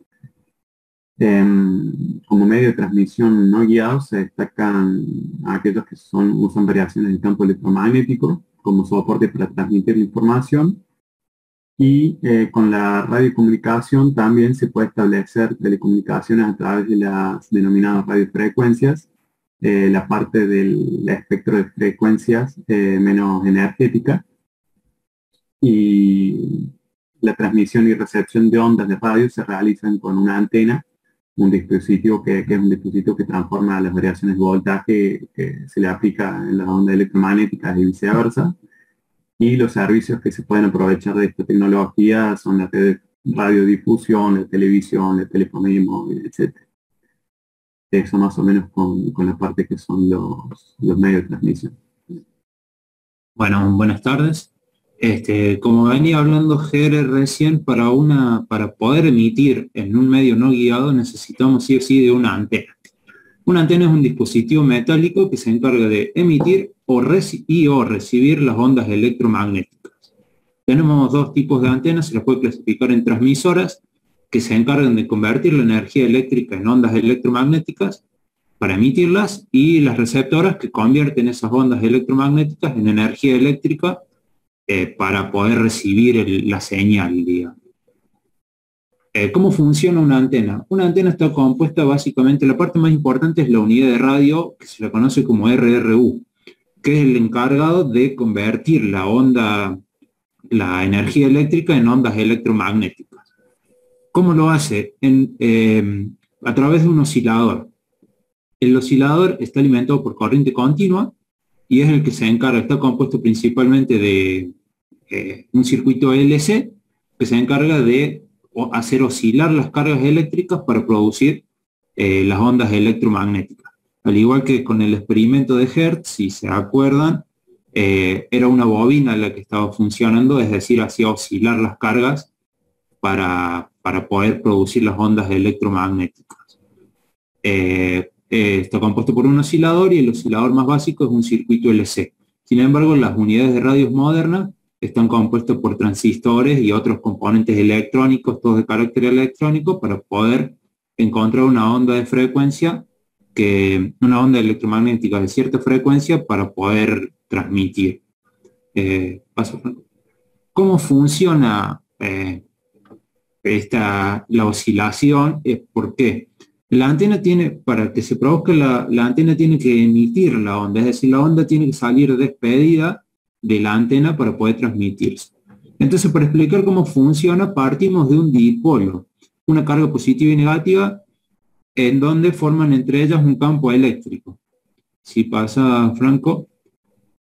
como medio de transmisión no guiado se destacan aquellos que usan variaciones del campo electromagnético como soporte para transmitir la información, y con la radiocomunicación también se puede establecer telecomunicaciones a través de las denominadas radiofrecuencias, la parte del espectro de frecuencias menos energética, y la transmisión y recepción de ondas de radio se realizan con una antena un dispositivo que es un dispositivo que transforma las variaciones de voltaje que se le aplica en las ondas electromagnéticas y viceversa. Y los servicios que se pueden aprovechar de esta tecnología son la radiodifusión, la televisión, la telefonía móvil, etc. Eso más o menos con la parte que son los medios de transmisión. Bueno, buenas tardes. Como venía hablando Jere recién, para poder emitir en un medio no guiado necesitamos sí o sí de una antena. Una antena es un dispositivo metálico que se encarga de emitir o recibir las ondas electromagnéticas. Tenemos dos tipos de antenas, se las puede clasificar en transmisoras, que se encargan de convertir la energía eléctrica en ondas electromagnéticas para emitirlas, y las receptoras que convierten esas ondas electromagnéticas en energía eléctrica para poder recibir la señal, digamos. ¿Cómo funciona una antena? Una antena está compuesta básicamente, la parte más importante es la unidad de radio, que se la conoce como RRU, que es el encargado de convertir la energía eléctrica en ondas electromagnéticas. ¿Cómo lo hace? A través de un oscilador. El oscilador está alimentado por corriente continua y es el que se encarga, está compuesto principalmente de un circuito LC que se encarga de hacer oscilar las cargas eléctricas para producir las ondas electromagnéticas. Al igual que con el experimento de Hertz, si se acuerdan, era una bobina la que estaba funcionando, es decir, hacía oscilar las cargas para poder producir las ondas electromagnéticas. Está compuesto por un oscilador, y el oscilador más básico es un circuito LC. Sin embargo, las unidades de radios modernas están compuestas por transistores y otros componentes electrónicos, todos de carácter electrónico, para poder encontrar una onda de frecuencia, una onda electromagnética de cierta frecuencia para poder transmitir. ¿Cómo funciona la oscilación? ¿Por qué? La antena para que se produzca la antena tiene que emitir la onda, es decir, la onda tiene que salir despedida de la antena para poder transmitirse. Entonces, para explicar cómo funciona, partimos de un dipolo, una carga positiva y negativa, en donde forman entre ellas un campo eléctrico. Si pasa, Franco.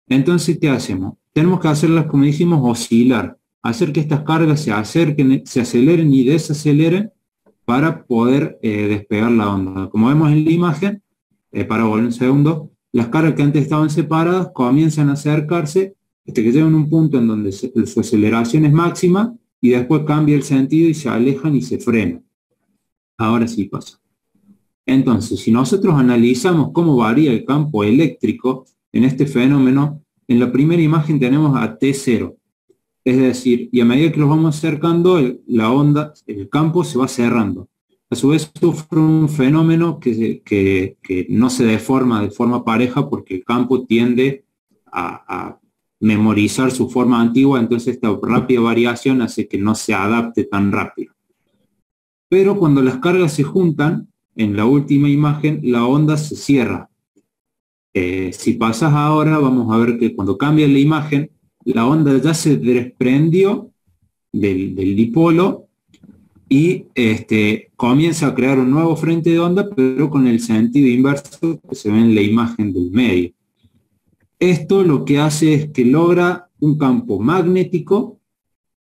Entonces, ¿qué hacemos? Tenemos que hacerlas, como dijimos, oscilar, hacer que estas cargas se acerquen, se aceleren y desaceleren para poder despegar la onda. Como vemos en la imagen, para volver un segundo, las cargas que antes estaban separadas comienzan a acercarse hasta que llegan a un punto en donde su aceleración es máxima y después cambia el sentido y se alejan y se frenan. Ahora sí pasa. Entonces, si nosotros analizamos cómo varía el campo eléctrico en este fenómeno, en la primera imagen tenemos a T0. Es decir, y a medida que los vamos acercando, el campo se va cerrando. A su vez sufre un fenómeno que no se deforma de forma pareja, porque el campo tiende a memorizar su forma antigua, entonces esta rápida variación hace que no se adapte tan rápido. Pero cuando las cargas se juntan, en la última imagen, la onda se cierra. Si pasas ahora, vamos a ver que cuando cambia la imagen, la onda ya se desprendió del dipolo y comienza a crear un nuevo frente de onda, pero con el sentido inverso que se ve en la imagen del medio. Esto lo que hace es que logra un campo magnético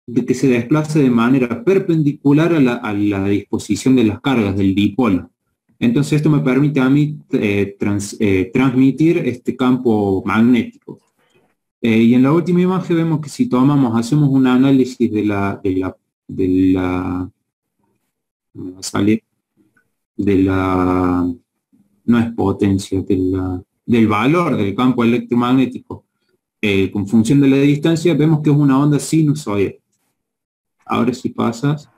que se desplaza de manera perpendicular a la disposición de las cargas del dipolo. Entonces esto me permite a mí transmitir este campo magnético. Y en la última imagen vemos que si hacemos un análisis no es potencia, del valor del campo electromagnético con función de la distancia, vemos que es una onda sinusoidal. Ahora si pasas.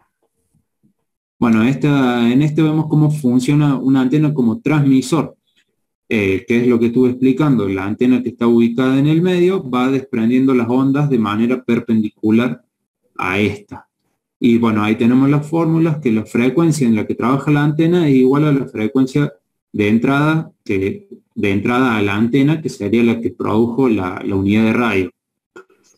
Bueno, en vemos cómo funciona una antena como transmisor. Que es lo que estuve explicando. La antena que está ubicada en el medio va desprendiendo las ondas de manera perpendicular a esta. Y bueno, ahí tenemos las fórmulas, que la frecuencia en la que trabaja la antena es igual a la frecuencia de entrada a la antena, que sería la que produjo la unidad de radio.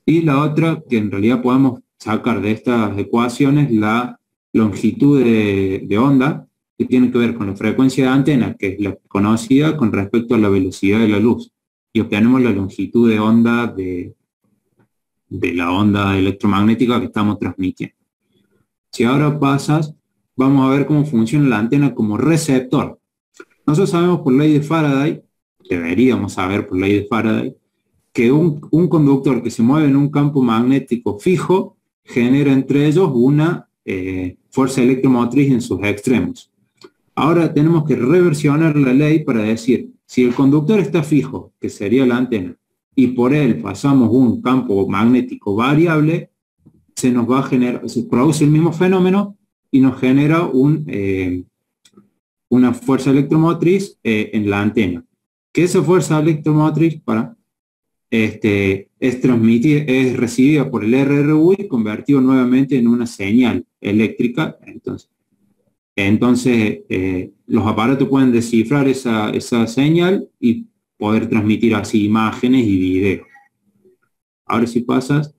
Y la otra que en realidad podemos sacar de estas ecuaciones, la longitud de onda, que tiene que ver con la frecuencia de antena, que es la conocida con respecto a la velocidad de la luz, y obtenemos la longitud de onda de la onda electromagnética que estamos transmitiendo. Si ahora pasas, vamos a ver cómo funciona la antena como receptor. Nosotros sabemos por ley de Faraday, deberíamos saber por ley de Faraday, que un conductor que se mueve en un campo magnético fijo genera entre ellos una fuerza electromotriz en sus extremos. Ahora tenemos que reversionar la ley para decir, si el conductor está fijo, que sería la antena, y por él pasamos un campo magnético variable, se produce el mismo fenómeno y nos genera una fuerza electromotriz en la antena. Que esa fuerza electromotriz es recibida por el RRU y convertido nuevamente en una señal eléctrica. Entonces los aparatos pueden descifrar esa señal y poder transmitir así imágenes y videos. Ahora si pasas,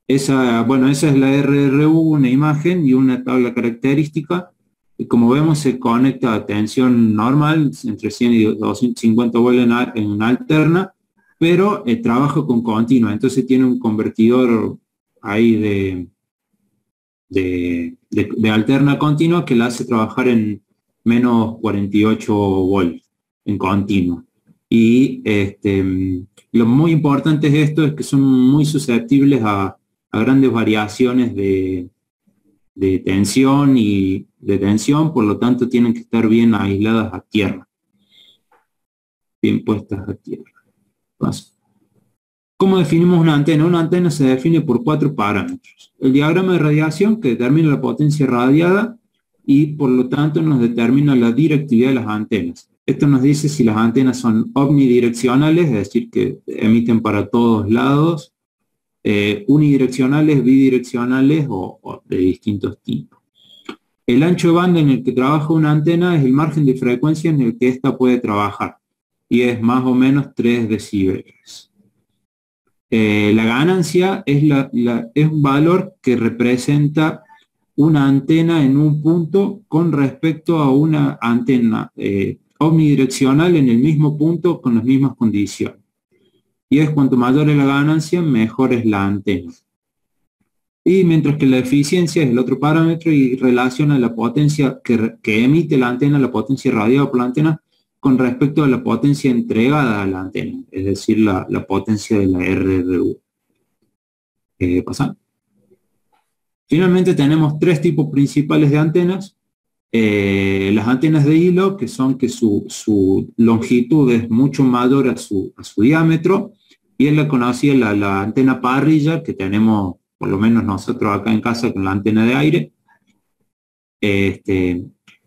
esa es la RRU, una imagen y una tabla característica. Y como vemos, se conecta a tensión normal, entre 100 y 250 voltios en alterna, pero trabaja con continua. Entonces tiene un convertidor ahí de alterna continua que la hace trabajar en menos 48 volts en continua. Y lo muy importante es esto, es que son muy susceptibles a grandes variaciones de tensión y de tensión, por lo tanto tienen que estar bien aisladas a tierra, bien puestas a tierra. Paso. ¿Cómo definimos una antena? Una antena se define por 4 parámetros. El diagrama de radiación, que determina la potencia radiada y por lo tanto nos determina la directividad de las antenas. Esto nos dice si las antenas son omnidireccionales, es decir, que emiten para todos lados, unidireccionales, bidireccionales o de distintos tipos. El ancho de banda en el que trabaja una antena es el margen de frecuencia en el que ésta puede trabajar y es más o menos 3 decibeles. La ganancia es un valor que representa una antena en un punto con respecto a una antena omnidireccional en el mismo punto con las mismas condiciones. Y es cuanto mayor es la ganancia, mejor es la antena. Y mientras que la eficiencia es el otro parámetro y relaciona la potencia que emite la antena, la potencia radiada por la antena, con respecto a la potencia entregada a la antena, es decir, la potencia de la RRU. Pasando. Finalmente tenemos 3 tipos principales de antenas. Las antenas de hilo, que son que su longitud es mucho mayor a su diámetro, y es la conocida la antena parrilla que tenemos, por lo menos nosotros acá en casa, con la antena de aire.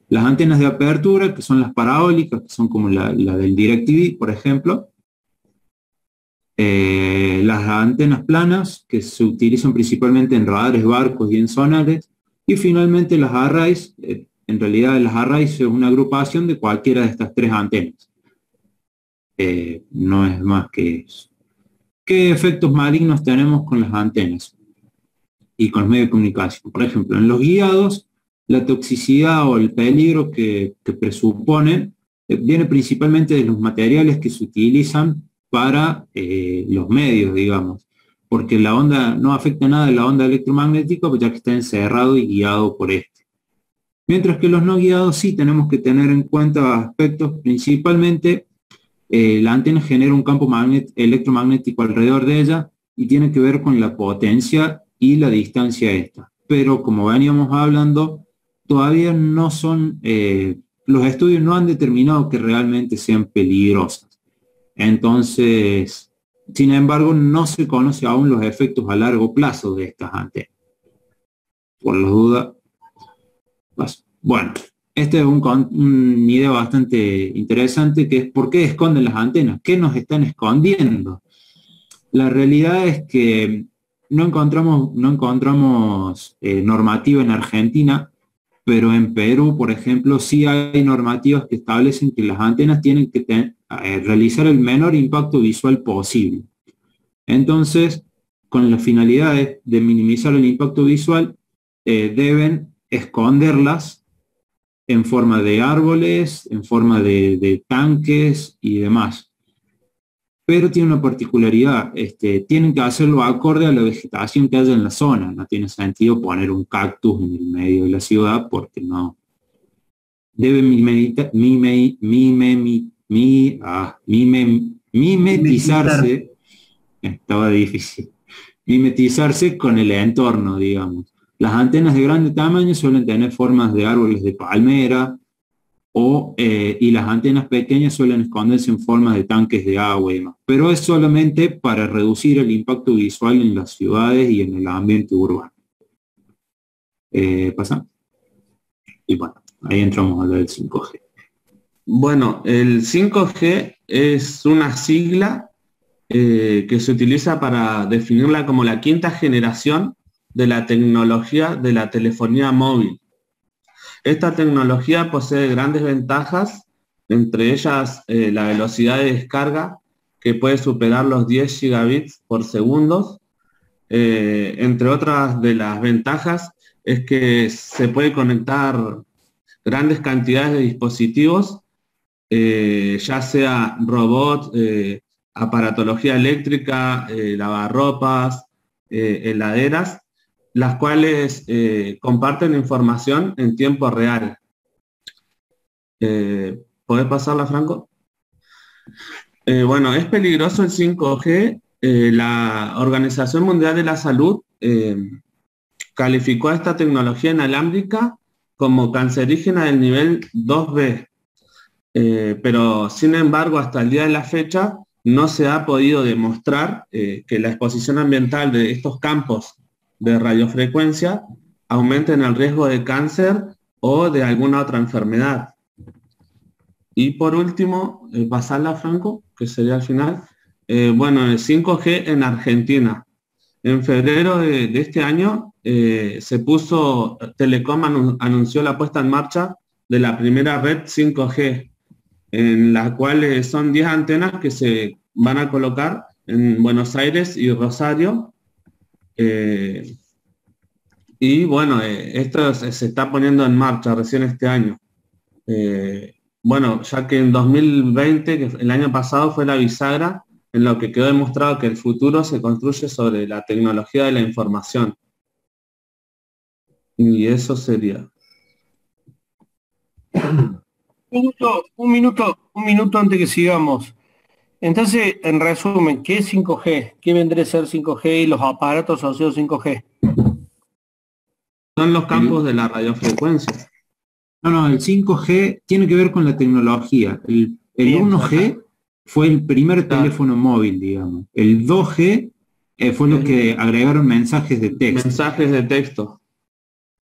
Las antenas de apertura, que son las parabólicas, que son como la del DirecTV, por ejemplo. Las antenas planas, que se utilizan principalmente en radares, barcos y en sonares. Y finalmente las arrays. En realidad las arrays es una agrupación de cualquiera de estas 3 antenas. No es más que eso. ¿Qué efectos malignos tenemos con las antenas y con los medios de comunicación? Por ejemplo, en los guiados, la toxicidad o el peligro que presuponen viene principalmente de los materiales que se utilizan para los medios, digamos, porque la onda no afecta nada a la onda electromagnética, ya que está encerrado y guiado por este. Mientras que los no guiados sí tenemos que tener en cuenta aspectos, principalmente la antena genera un campo electromagnético alrededor de ella y tiene que ver con la potencia y la distancia a esta. Pero como veníamos hablando, todavía no son, los estudios no han determinado que realmente sean peligrosas. Entonces, sin embargo, no se conoce aún los efectos a largo plazo de estas antenas. Por la duda. Bueno, esta es una idea bastante interesante, que es ¿por qué esconden las antenas? ¿Qué nos están escondiendo? La realidad es que no encontramos normativa en Argentina, pero en Perú, por ejemplo, sí hay normativas que establecen que las antenas tienen que realizar el menor impacto visual posible. Entonces, con las finalidades de minimizar el impacto visual, deben esconderlas en forma de árboles, en forma de tanques y demás. Pero tiene una particularidad, tienen que hacerlo acorde a la vegetación que haya en la zona. No tiene sentido poner un cactus en el medio de la ciudad porque no. Debe mimetizarse, estaba difícil, mimetizarse con el entorno, digamos. Las antenas de grande tamaño suelen tener formas de árboles de palmera, y las antenas pequeñas suelen esconderse en forma de tanques de agua y demás. Pero es solamente para reducir el impacto visual en las ciudades y en el ambiente urbano. ¿Pasa? Y bueno, ahí entramos a hablar del 5G. Bueno, el 5G es una sigla que se utiliza para definirla como la quinta generación de la tecnología de la telefonía móvil. Esta tecnología posee grandes ventajas, entre ellas la velocidad de descarga, que puede superar los 10 gigabits por segundo. Entre otras de las ventajas es que se puede conectar grandes cantidades de dispositivos, ya sea robots, aparatología eléctrica, lavarropas, heladeras, las cuales comparten información en tiempo real. ¿Podés pasarla, Franco? Bueno, es peligroso el 5G. La Organización Mundial de la Salud calificó a esta tecnología inalámbrica como cancerígena del nivel 2B. Pero, sin embargo, hasta el día de la fecha no se ha podido demostrar que la exposición ambiental de estos campos de radiofrecuencia aumenten el riesgo de cáncer o de alguna otra enfermedad. Y por último, pasarla, Franco, que sería al final. Bueno, el 5G en Argentina. En febrero de este año Telecom anunció la puesta en marcha de la primera red 5G, en la cual son 10 antenas que se van a colocar en Buenos Aires y Rosario. Y bueno, esto se está poniendo en marcha recién este año. Bueno, ya que en 2020, que el año pasado, fue la bisagra en lo que quedó demostrado que el futuro se construye sobre la tecnología de la información. Y eso sería. Un minuto antes que sigamos. Entonces, en resumen, ¿qué es 5G? ¿Qué vendría a ser 5G y los aparatos asociados a 5G? Son los campos de la radiofrecuencia. No, el 5G tiene que ver con la tecnología. El 1G fue el primer teléfono móvil, digamos. El 2G fue lo que agregaron mensajes de texto. Mensajes de texto.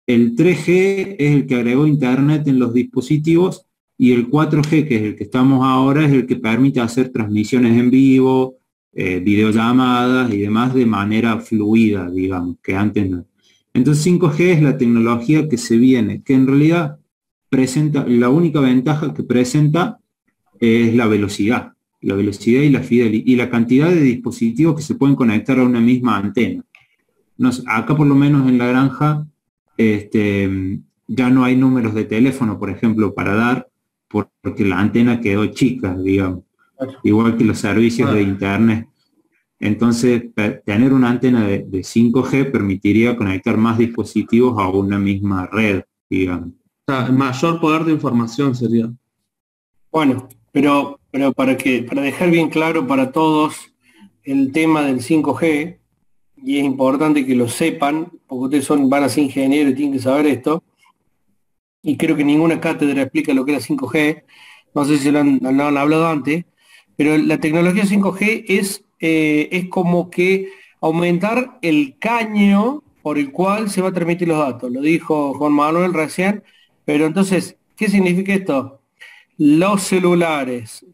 El 3G es el que agregó internet en los dispositivos, y el 4G, que es el que estamos ahora, es el que permite hacer transmisiones en vivo, videollamadas y demás de manera fluida, digamos, que antes no. Entonces 5G es la tecnología que se viene, que en realidad presenta, la única ventaja que presenta es la velocidad y la fidelidad y la cantidad de dispositivos que se pueden conectar a una misma antena. Acá por lo menos en la granja ya no hay números de teléfono, por ejemplo, para dar, porque la antena quedó chica, digamos, igual que los servicios de internet. Entonces, tener una antena de 5G permitiría conectar más dispositivos a una misma red, digamos. O sea, mayor poder de información sería. Bueno, pero para dejar bien claro para todos el tema del 5G, y es importante que lo sepan, porque ustedes van a ser ingenieros y tienen que saber esto, y creo que ninguna cátedra explica lo que era 5G, no sé si lo han hablado antes, pero la tecnología 5G es como que aumentar el caño por el cual se va a transmitir los datos. Lo dijo Juan Manuel recién, pero entonces, ¿qué significa esto? Los celulares,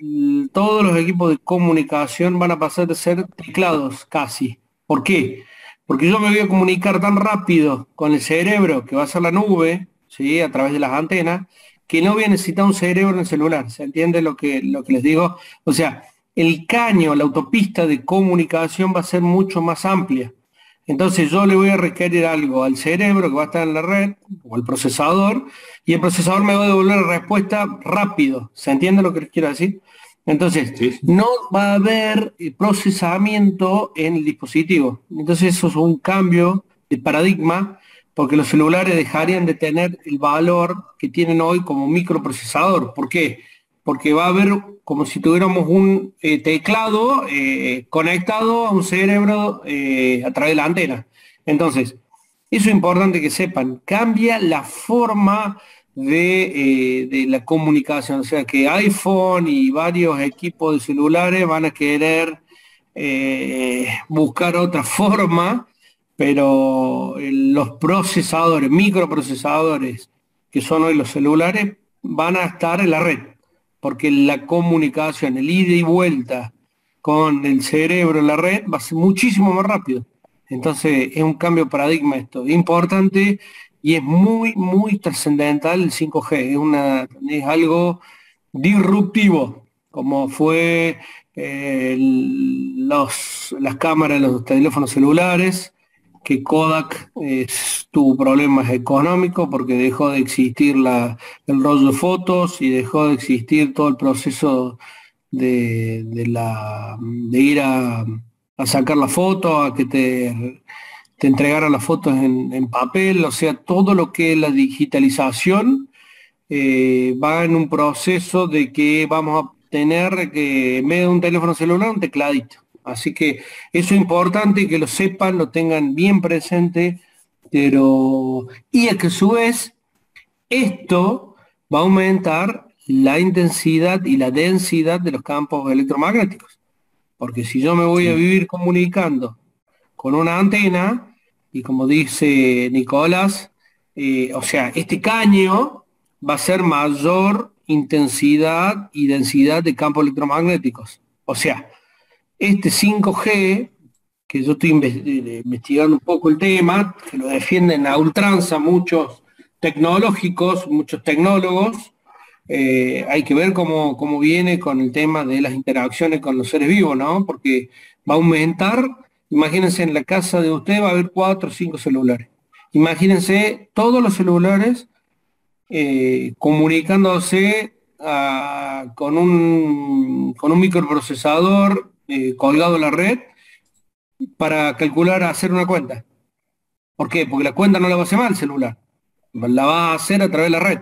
todos los equipos de comunicación van a pasar a ser teclados casi. ¿Por qué? Porque yo me voy a comunicar tan rápido con el cerebro, que va a ser la nube, ¿sí?, a través de las antenas, que no voy a necesitar un cerebro en el celular. ¿Se entiende lo que les digo? O sea, el caño, la autopista de comunicación va a ser mucho más amplia. Entonces yo le voy a requerir algo al cerebro que va a estar en la red, o al procesador, y el procesador me va a devolver la respuesta rápido. ¿Se entiende lo que les quiero decir? Entonces, Sí. no va a haber procesamiento en el dispositivo. Entonces eso es un cambio de paradigma, porque los celulares dejarían de tener el valor que tienen hoy como microprocesador. ¿Por qué? Porque va a haber como si tuviéramos un teclado conectado a un cerebro a través de la antena. Entonces, eso es importante que sepan, cambia la forma de la comunicación, o sea que iPhone y varios equipos de celulares van a querer buscar otra forma, pero los procesadores, microprocesadores, que son hoy los celulares, van a estar en la red, porque la comunicación, el ida y vuelta con el cerebro en la red va a ser muchísimo más rápido. Entonces es un cambio de paradigma esto, es importante y es muy, muy trascendental el 5G, es algo disruptivo, como fue las cámaras de los teléfonos celulares, que Kodak tuvo problemas económicos porque dejó de existir el rollo de fotos y dejó de existir todo el proceso de ir a sacar la foto, a que te entregaran las fotos en papel, o sea, todo lo que es la digitalización va en un proceso de que vamos a tener que, en vez de un teléfono celular, un tecladito. Así que eso es importante que lo sepan, lo tengan bien presente, y a que a su vez esto va a aumentar la intensidad y la densidad de los campos electromagnéticos. Porque si yo me voy a vivir comunicando con una antena, y como dice Nicolás, o sea, este caño va a ser mayor intensidad y densidad de campos electromagnéticos. O sea, este 5G, que yo estoy investigando un poco el tema, que lo defienden a ultranza muchos tecnológicos, muchos tecnólogos, hay que ver cómo viene con el tema de las interacciones con los seres vivos, ¿no? Porque va a aumentar, imagínense, en la casa de usted va a haber 4 o 5 celulares. Imagínense todos los celulares comunicándose con un microprocesador colgado en la red para calcular, hacer una cuenta. ¿Por qué? Porque la cuenta no la va a hacer mal el celular, la va a hacer a través de la red.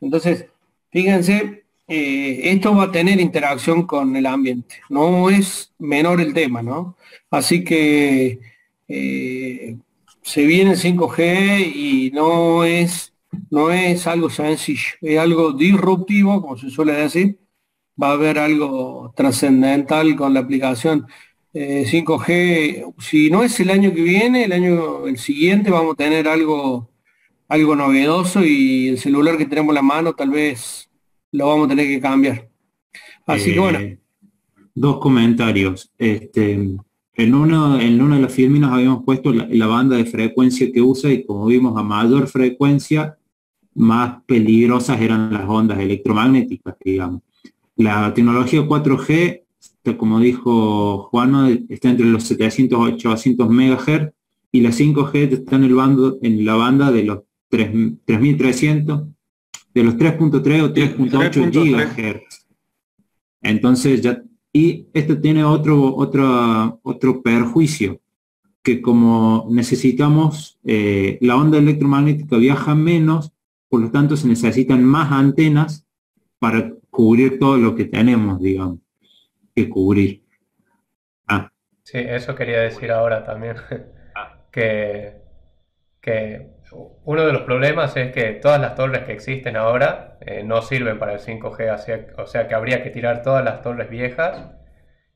Entonces, fíjense, esto va a tener interacción con el ambiente. No es menor el tema, ¿no? Así que se viene el 5G y no es algo sencillo, es algo disruptivo, como se suele decir. Va a haber algo trascendental con la aplicación 5G. Si no es el año que viene, el siguiente vamos a tener algo novedoso, y el celular que tenemos en la mano tal vez lo vamos a tener que cambiar. Así que bueno. Dos comentarios. En uno de los filminos habíamos puesto la banda de frecuencia que usa, y como vimos, a mayor frecuencia, más peligrosas eran las ondas electromagnéticas, digamos. La tecnología 4G, como dijo Juan, está entre los 700 a 800 MHz, y la 5G está en la banda de los 3300, de los 3.3 o 3.8 GHz. Entonces y esto tiene otro perjuicio, que como necesitamos, la onda electromagnética viaja menos, por lo tanto se necesitan más antenas para cubrir todo lo que tenemos, digamos, que cubrir. Sí, eso quería decir ahora también, que uno de los problemas es que todas las torres que existen ahora no sirven para el 5G, o sea que habría que tirar todas las torres viejas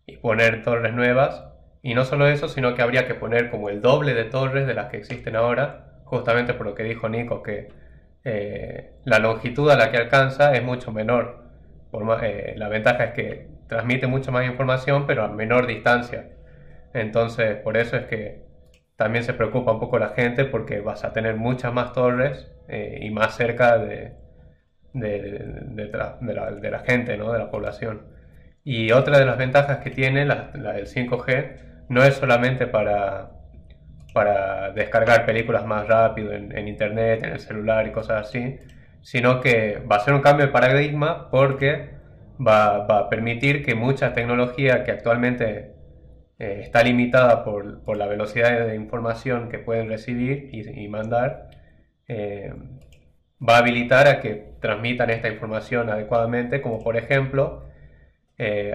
y poner torres nuevas, y no solo eso, sino que habría que poner como el doble de torres de las que existen ahora, justamente por lo que dijo Nico, que la longitud a la que alcanza es mucho menor. La ventaja es que transmite mucho más información, pero a menor distancia. Entonces, por eso es que también se preocupa un poco la gente, porque vas a tener muchas más torres y más cerca de la gente, ¿no? De la población. Y otra de las ventajas que tiene la del 5G no es solamente para para descargar películas más rápido en internet, en el celular y cosas así, sino que va a ser un cambio de paradigma porque va a permitir que mucha tecnología que actualmente está limitada por la velocidad de información que pueden recibir y mandar, va a habilitar a que transmitan esta información adecuadamente, como por ejemplo,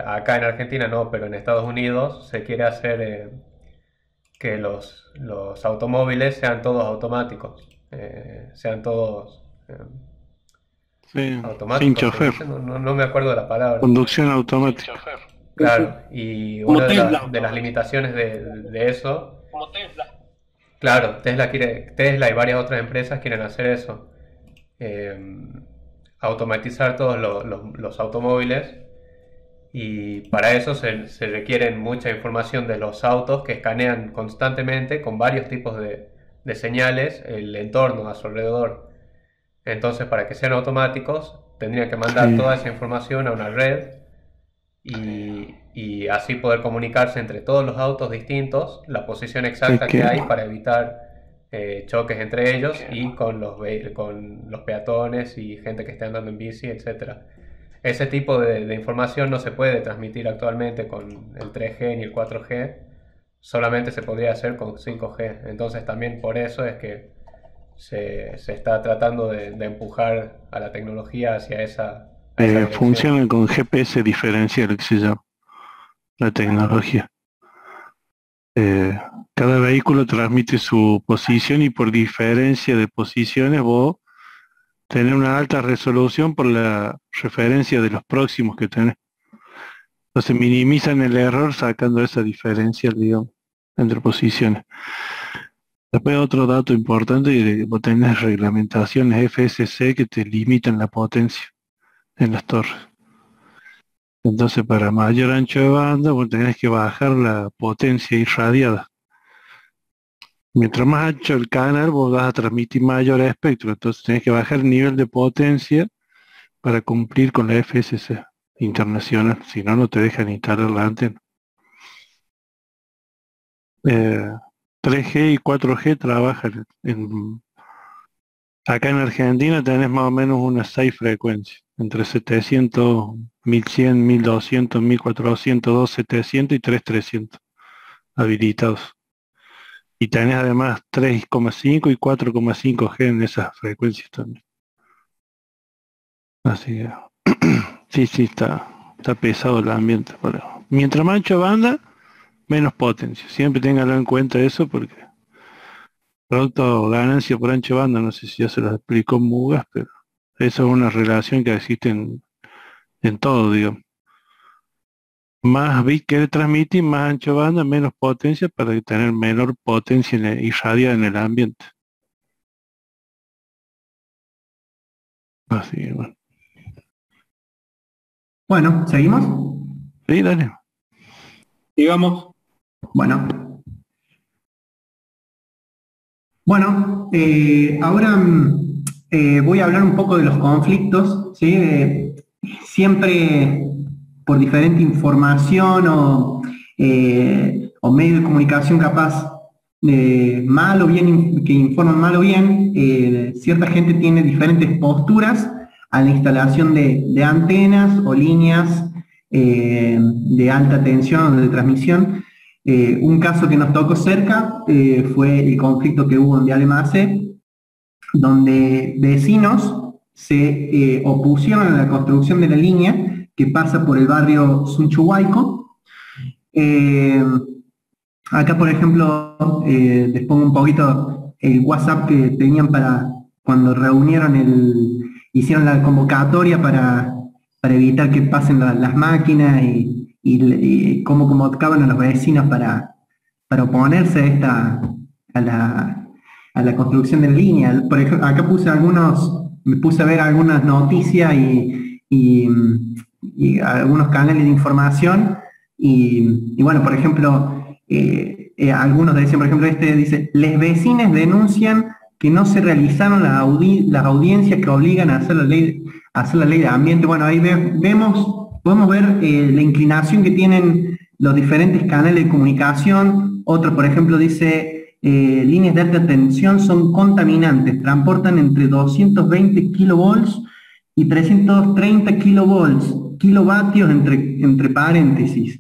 acá en Argentina no, pero en Estados Unidos se quiere hacer que los automóviles sean todos automáticos, sean todos Sí, automáticos. sin chofer. No me acuerdo de la palabra. Conducción automática. Claro, y Como una Tesla. de las limitaciones de eso, Como Tesla. claro, Tesla y varias otras empresas quieren hacer eso, automatizar todos los automóviles, y para eso se requieren mucha información de los autos que escanean constantemente con varios tipos de señales el entorno a su alrededor. Entonces, para que sean automáticos, tendrían que mandar Sí. toda esa información a una red y así poder comunicarse entre todos los autos distintos, la posición exacta Es que- que hay para evitar choques entre ellos y con los peatones y gente que esté andando en bici, etcétera. Ese tipo de información no se puede transmitir actualmente con el 3G ni el 4G, solamente se podría hacer con 5G. Entonces también por eso es que se está tratando de empujar a la tecnología hacia esa dirección. Funcionan con GPS diferencial, que se llama la tecnología. Cada vehículo transmite su posición y por diferencia de posiciones vos tenés una alta resolución por la referencia de los próximos que tenés. Entonces minimizan el error sacando esa diferencia, digamos, entre posiciones. Después otro dato importante, vos tenés reglamentaciones FSC que te limitan la potencia en las torres. Entonces para mayor ancho de banda vos tenés que bajar la potencia irradiada. Mientras más ancho el canal vos vas a transmitir mayor espectro, entonces tenés que bajar el nivel de potencia para cumplir con la FSC internacional, si no, no te dejan instalar la antena. 3G y 4G trabajan acá en Argentina tenés más o menos unas 6 frecuencias, entre 700, 1100, 1200, 1400, 2700 y 3300 habilitados. Y tenés además 3,5 y 4,5G en esas frecuencias también. Así que sí, está pesado el ambiente. Pero mientras más ancho banda, menos potencia. Siempre ténganlo en cuenta eso porque producto ganancia por ancho banda, no sé si ya se lo explicó Mugas, pero eso es una relación que existe en todo, digamos. Más bit que transmitir, más ancho banda, menos potencia para tener menor potencia irradiada en el ambiente. Así que bueno. Bueno, ¿seguimos? Sí, dale. Digamos, Bueno. Bueno, ahora voy a hablar un poco de los conflictos, ¿sí? Siempre por diferente información o medio de comunicación capaz mal o bien, que informan mal o bien, cierta gente tiene diferentes posturas a la instalación de antenas o líneas de alta tensión o de transmisión. Un caso que nos tocó cerca fue el conflicto que hubo en Viale Macé, donde vecinos se opusieron a la construcción de la línea que pasa por el barrio Sunchuhuayco. Acá, por ejemplo, les pongo un poquito el WhatsApp que tenían para cuando hicieron la convocatoria para evitar que pasen las máquinas y cómo convocaban a los vecinos para oponerse a la construcción de la línea. Por ejemplo, acá me puse a ver algunas noticias y algunos canales de información y bueno, por ejemplo, algunos decían, por ejemplo, dice, les vecines denuncian que no se realizaron las audiencias que obligan a hacer la ley de ambiente. Bueno, ahí podemos ver la inclinación que tienen los diferentes canales de comunicación. Otro, por ejemplo, dice, líneas de alta tensión son contaminantes, transportan entre 220 kilovolts y 330 kilovatios entre paréntesis.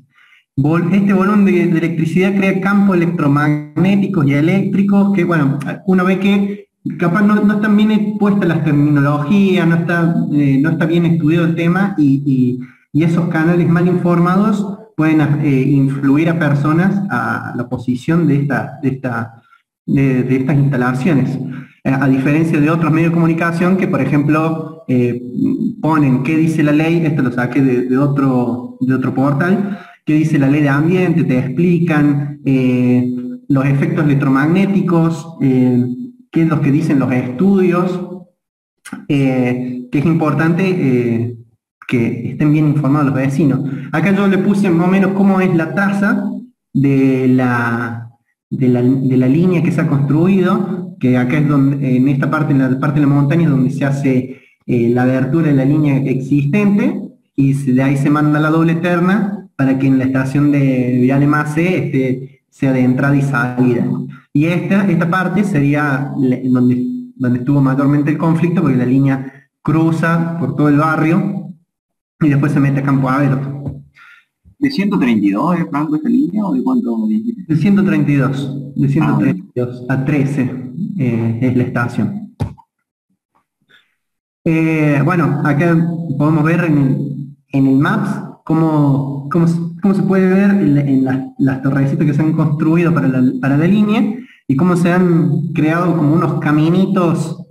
Este volumen de electricidad crea campos electromagnéticos y eléctricos que, bueno, uno ve que capaz no están bien puestas las terminologías, no está bien estudiado el tema y esos canales mal informados pueden influir a personas a la posición de estas instalaciones. A diferencia de otros medios de comunicación que, por ejemplo, ponen qué dice la ley, esto lo saqué de otro portal, qué dice la ley de ambiente, te explican los efectos electromagnéticos, qué es lo que dicen los estudios, que es importante que estén bien informados los vecinos. Acá yo le puse más o menos cómo es la tasa de la línea que se ha construido, que acá es donde, en esta parte, en la parte de la montaña, es donde se hace la abertura de la línea existente, y de ahí se manda la doble terna para que en la estación de Viale Macé sea de entrada y salida. Y esta parte sería donde estuvo mayormente el conflicto, porque la línea cruza por todo el barrio y después se mete a campo abierto. ¿De 132 es, Franco, esta línea o de cuánto dijiste? De 132 a 13 es la estación. Bueno, acá podemos ver en el Maps cómo se puede ver en las torrecitas que se han construido para la línea y cómo se han creado como unos caminitos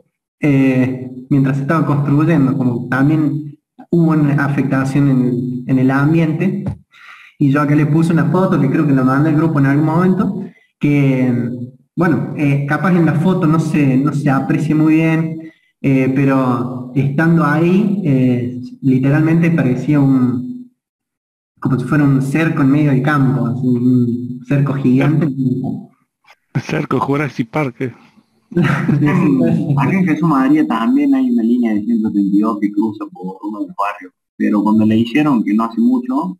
mientras se estaba construyendo, como también hubo una afectación en el ambiente. Y yo acá le puse una foto que creo que la mandé al grupo en algún momento, que, bueno, capaz en la foto no se aprecia muy bien, pero estando ahí, literalmente parecía como si fuera un cerco en medio del campo, así, un cerco gigante. Cerco Jurassic Park. Acá en Jesús María también hay una línea de 132 que cruza por uno de los barrios, pero cuando le hicieron, que no hace mucho,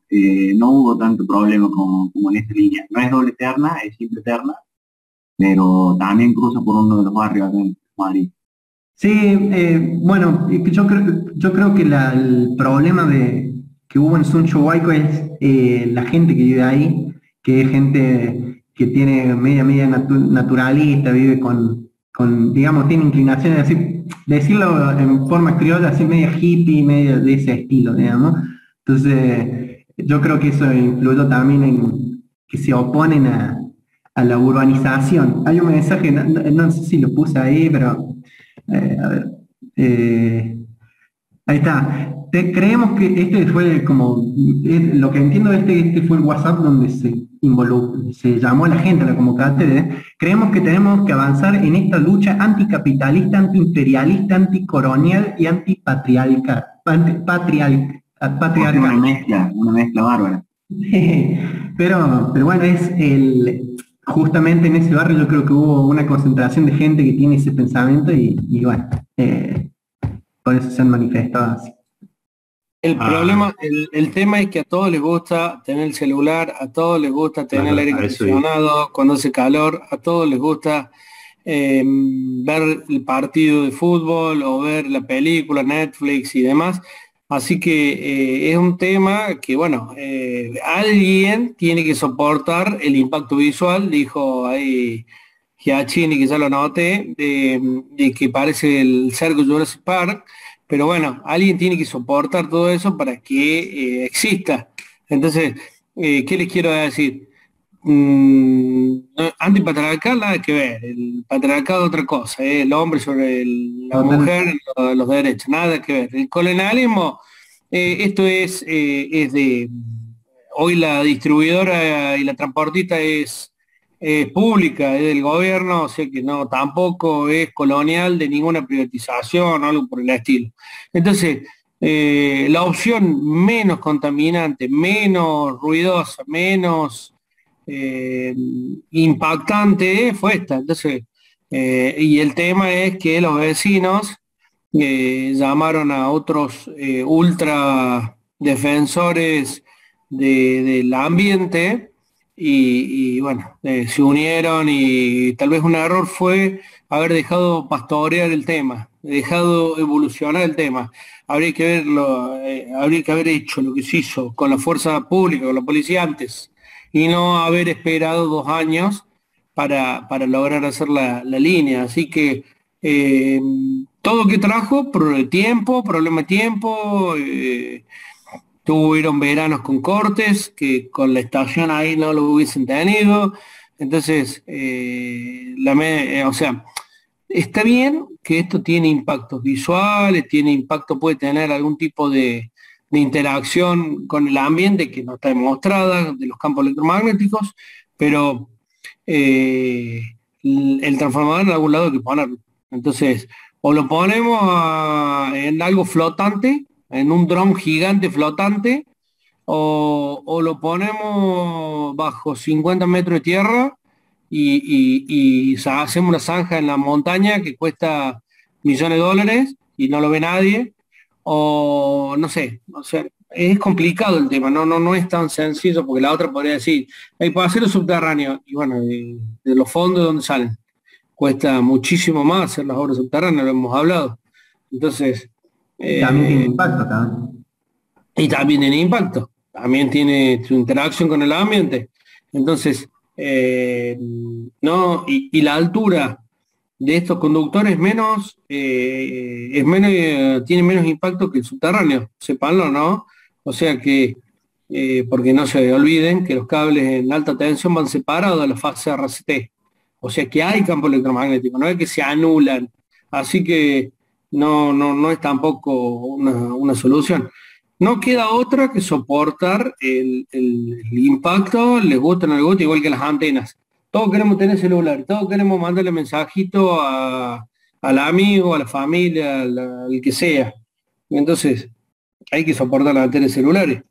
no hubo tanto problema como en esta línea. No es doble terna, es simple terna, pero también cruza por uno de los barrios acá en Jesús María. Sí, bueno, yo creo que el problema que hubo en Suncho es la gente que vive ahí, que es gente que tiene media naturalista, vive con, digamos, tiene inclinaciones así, decirlo en forma criolla, así media hippie, media de ese estilo, digamos. Entonces, yo creo que eso influyó también en que se oponen a la urbanización. Hay un mensaje, no sé si lo puse ahí, pero a ver, ahí está. Creemos que este fue lo que entiendo este fue el WhatsApp donde se llamó a la gente a la convocatoria. Creemos que tenemos que avanzar en esta lucha anticapitalista, antiimperialista, anticolonial y antipatriarcal. Una mezcla bárbara. pero bueno, justamente en ese barrio yo creo que hubo una concentración de gente que tiene ese pensamiento y bueno, por eso se han manifestado así. El problema, el tema es que a todos les gusta tener el celular, a todos les gusta tener el aire acondicionado cuando hace calor, a todos les gusta ver el partido de fútbol o ver la película, Netflix y demás. Así que es un tema que, bueno, alguien tiene que soportar el impacto visual, dijo ahí Giacchini, que ya lo noté, de que parece el cerco Jurassic Park. Pero bueno, alguien tiene que soportar todo eso para que exista. Entonces, ¿qué les quiero decir? Antipatriarcal nada que ver. El patriarcado es otra cosa. El hombre sobre la mujer, los derechos, nada que ver. El colonialismo, esto es de... Hoy la distribuidora y la transportista es pública, es del gobierno, o sea que no, tampoco es colonial de ninguna privatización o algo por el estilo. Entonces, la opción menos contaminante, menos ruidosa, menos impactante fue esta. Entonces, y el tema es que los vecinos llamaron a otros ultra defensores del ambiente y bueno, se unieron y tal vez un error fue haber dejado pastorear el tema, dejado evolucionar el tema. Habría que haber hecho lo que se hizo con la fuerza pública, con la policía antes, y no haber esperado 2 años para lograr hacer la línea. Así que todo que trajo, problema de tiempo, tuvieron veranos con cortes, que con la estación ahí no lo hubiesen tenido. Entonces, o sea, está bien que esto tiene impactos visuales, puede tener algún tipo de interacción con el ambiente que no está demostrada, de los campos electromagnéticos, pero el transformador en algún lado hay que ponerlo. Entonces, o lo ponemos en algo flotante, en un dron gigante flotante, o lo ponemos bajo 50 metros de tierra y hacemos una zanja en la montaña que cuesta millones de dólares y no lo ve nadie, o no sé, o sea, es complicado el tema, no es tan sencillo, porque la otra podría decir, hay para hacerlo subterráneo, y bueno, de los fondos de donde salen, cuesta muchísimo más hacer las obras subterráneas, lo hemos hablado. Entonces, También tiene impacto acá. y también tiene impacto, también tiene su interacción con el ambiente. Entonces, no, y la altura de estos conductores tiene menos impacto que el subterráneo, sépanlo, ¿no? O sea que, porque no se olviden que los cables en alta tensión van separados de la fase RCT. O sea que hay campo electromagnético, no es que se anulan. Así que no es tampoco una solución. No queda otra que soportar el impacto, les gusta o no les gusta, igual que las antenas. Todos queremos tener celular, todos queremos mandarle mensajito al amigo, a la familia, al que sea. Entonces, hay que soportar las antenas celulares.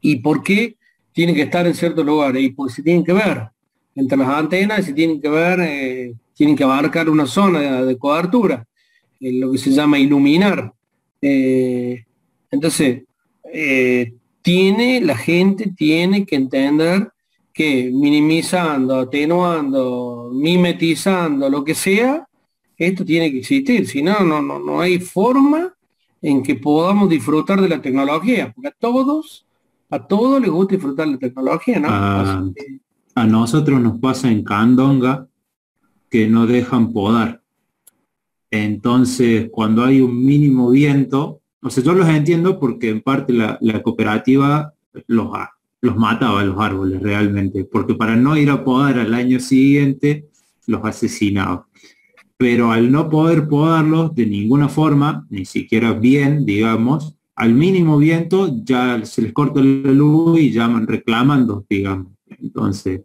¿Y por qué tienen que estar en ciertos lugares? Y porque se tienen que ver entre las antenas, se tienen que ver, tienen que abarcar una zona de cobertura, lo que se llama iluminar. Entonces, la gente tiene que entender que minimizando, atenuando, mimetizando, lo que sea, esto tiene que existir. Si no, no hay forma en que podamos disfrutar de la tecnología, porque a todos les gusta disfrutar de la tecnología, ¿no? A nosotros nos pasa en Candonga que no dejan podar. Entonces, cuando hay un mínimo viento, o sea, yo los entiendo porque en parte la cooperativa los mataba a los árboles realmente, porque para no ir a podar al año siguiente, los asesinaba. Pero al no poder podarlos de ninguna forma, ni siquiera bien, digamos, al mínimo viento ya se les corta la luz y llaman reclamando, digamos. Entonces,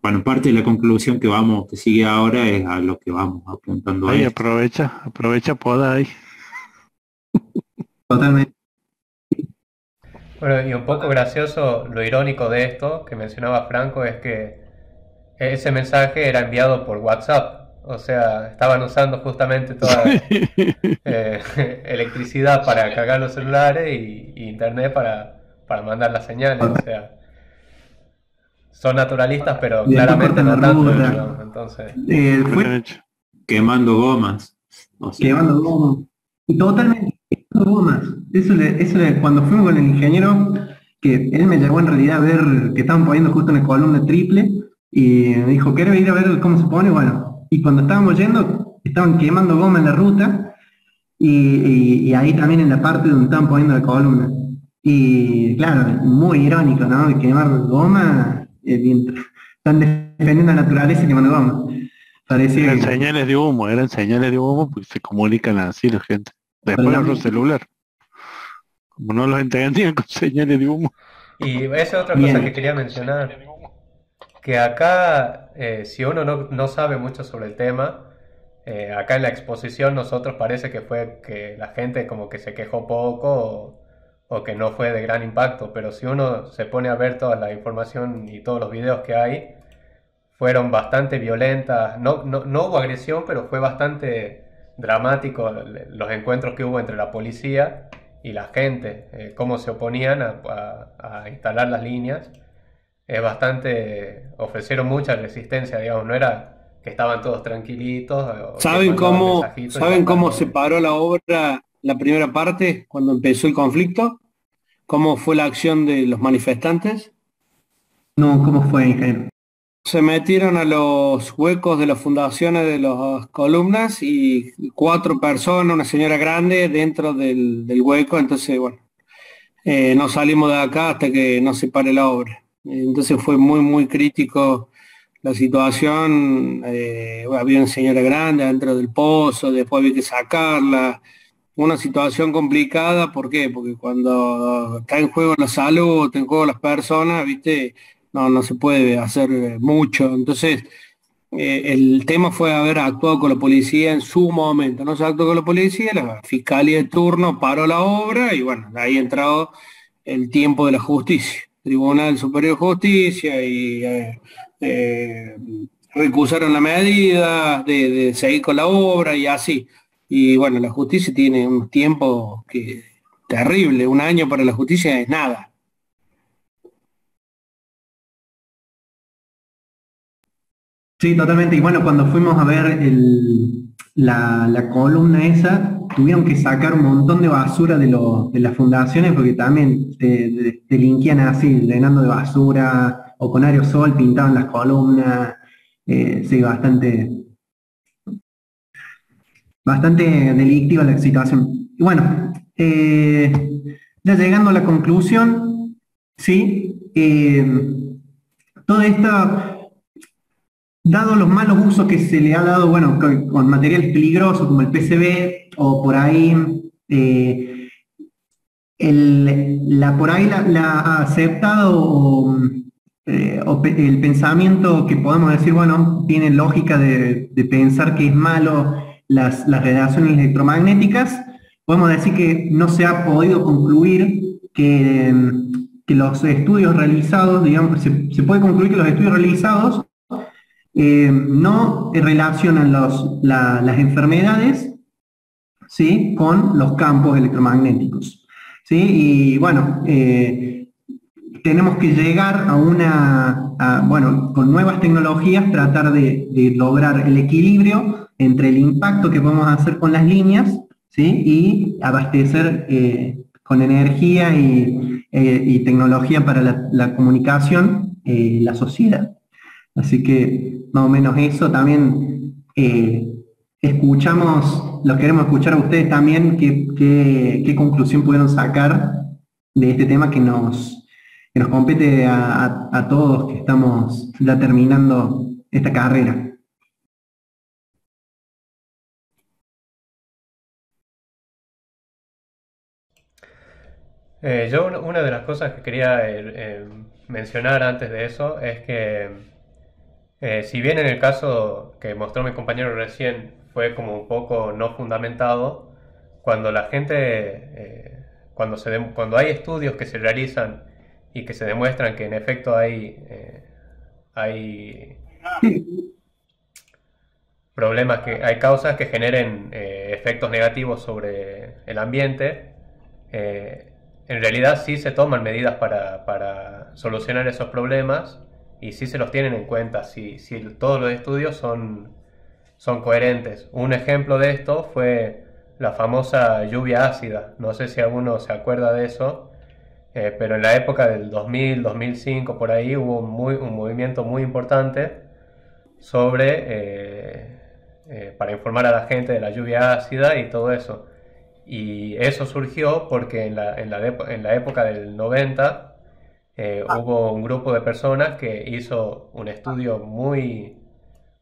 bueno, parte de la conclusión que sigue ahora es a lo que vamos apuntando ahí. Ahí Aprovecha poda ahí. Totalmente. Bueno, y un poco gracioso, lo irónico de esto que mencionaba Franco es que ese mensaje era enviado por WhatsApp. O sea, estaban usando justamente toda electricidad para cargar los celulares y internet para mandar las señales. O sea, son naturalistas, pero Y claramente no tanto, ruta. digamos. Entonces, Fue quemando gomas. O sea, quemando gomas. Y totalmente quemando gomas. Cuando fuimos con el ingeniero, que él me llevó en realidad a ver que estaban poniendo justo una columna triple, y me dijo, ¿querés ir a ver cómo se pone? Bueno, y cuando estábamos yendo, estaban quemando goma en la ruta, y ahí también en la parte donde estaban poniendo la columna. Y claro, muy irónico, ¿no? De quemar goma, están defendiendo la naturaleza y quemando goma. Parecía Eran que- señales de humo porque se comunican así la gente. Después Pero otro celular. Como no los entendían con señales de humo. y esa es otra Bien. cosa que quería mencionar, que acá, si uno no sabe mucho sobre el tema, acá en la exposición nosotros parece que fue que la gente como que se quejó poco o que no fue de gran impacto, pero si uno se pone a ver toda la información y todos los videos que hay, fueron bastante violentas, no hubo agresión, pero fue bastante dramático los encuentros que hubo entre la policía y la gente, cómo se oponían a instalar las líneas. ofrecieron mucha resistencia, digamos, no era que estaban todos tranquilitos o que ¿Saben mandaban cómo, mensajitos y saben cómo mandaban. se paró la obra, la primera parte, cuando empezó el conflicto? ¿Cómo fue la acción de los manifestantes? No, ¿cómo fue, ingeniero? Se metieron a los huecos de las fundaciones de las columnas y 4 personas, una señora grande, dentro del hueco. Entonces, bueno, no salimos de acá hasta que no se pare la obra. Entonces fue muy, muy crítico la situación. Había una señora grande dentro del pozo, después había que sacarla. Una situación complicada. ¿Por qué? Porque cuando está en juego la salud, está en juego las personas, ¿viste? No se puede hacer mucho. Entonces, el tema fue haber actuado con la policía en su momento. No se actuó con la policía, la fiscalía de turno paró la obra y bueno, ahí ha entrado el tiempo de la justicia. Tribunal Superior de Justicia y eh, recusaron la medida de seguir con la obra y así. Y bueno, la justicia tiene un tiempo que terrible. Un año para la justicia es nada. Sí, totalmente. Y bueno, cuando fuimos a ver la columna esa, tuvieron que sacar un montón de basura de las fundaciones porque también delinquían así, llenando de basura o con aerosol, pintaban las columnas. Sí, bastante delictiva la situación. Y bueno, ya llegando a la conclusión, sí, todo esto, dado los malos usos que se le ha dado, bueno, con materiales peligrosos como el PCB o por ahí, por ahí la ha aceptado el pensamiento que podemos decir, bueno, tiene lógica de pensar que es malo las radiaciones electromagnéticas, podemos decir que no se ha podido concluir que los estudios realizados, digamos, se puede concluir que los estudios realizados no relacionan las enfermedades, ¿sí?, con los campos electromagnéticos, ¿sí? Y bueno, tenemos que llegar bueno, con nuevas tecnologías, tratar de lograr el equilibrio entre el impacto que podemos hacer con las líneas, ¿sí?, y abastecer con energía y tecnología para la comunicación la sociedad. Así que más o menos eso también los queremos escuchar a ustedes también, qué conclusión pudieron sacar de este tema que nos compete a todos que estamos ya terminando esta carrera. Una de las cosas que quería mencionar antes de eso es que si bien en el caso que mostró mi compañero recién fue como un poco no fundamentado, cuando la gente, cuando hay estudios que se realizan y que se demuestran que en efecto hay problemas, hay causas que generen efectos negativos sobre el ambiente, en realidad sí se toman medidas para solucionar esos problemas y sí se los tienen en cuenta, si todos los estudios son coherentes. Un ejemplo de esto fue la famosa lluvia ácida, no sé si alguno se acuerda de eso, pero en la época del 2000, 2005, por ahí hubo un movimiento muy importante para informar a la gente de la lluvia ácida y todo eso. Y eso surgió porque en la época del 90 hubo un grupo de personas que hizo un estudio muy,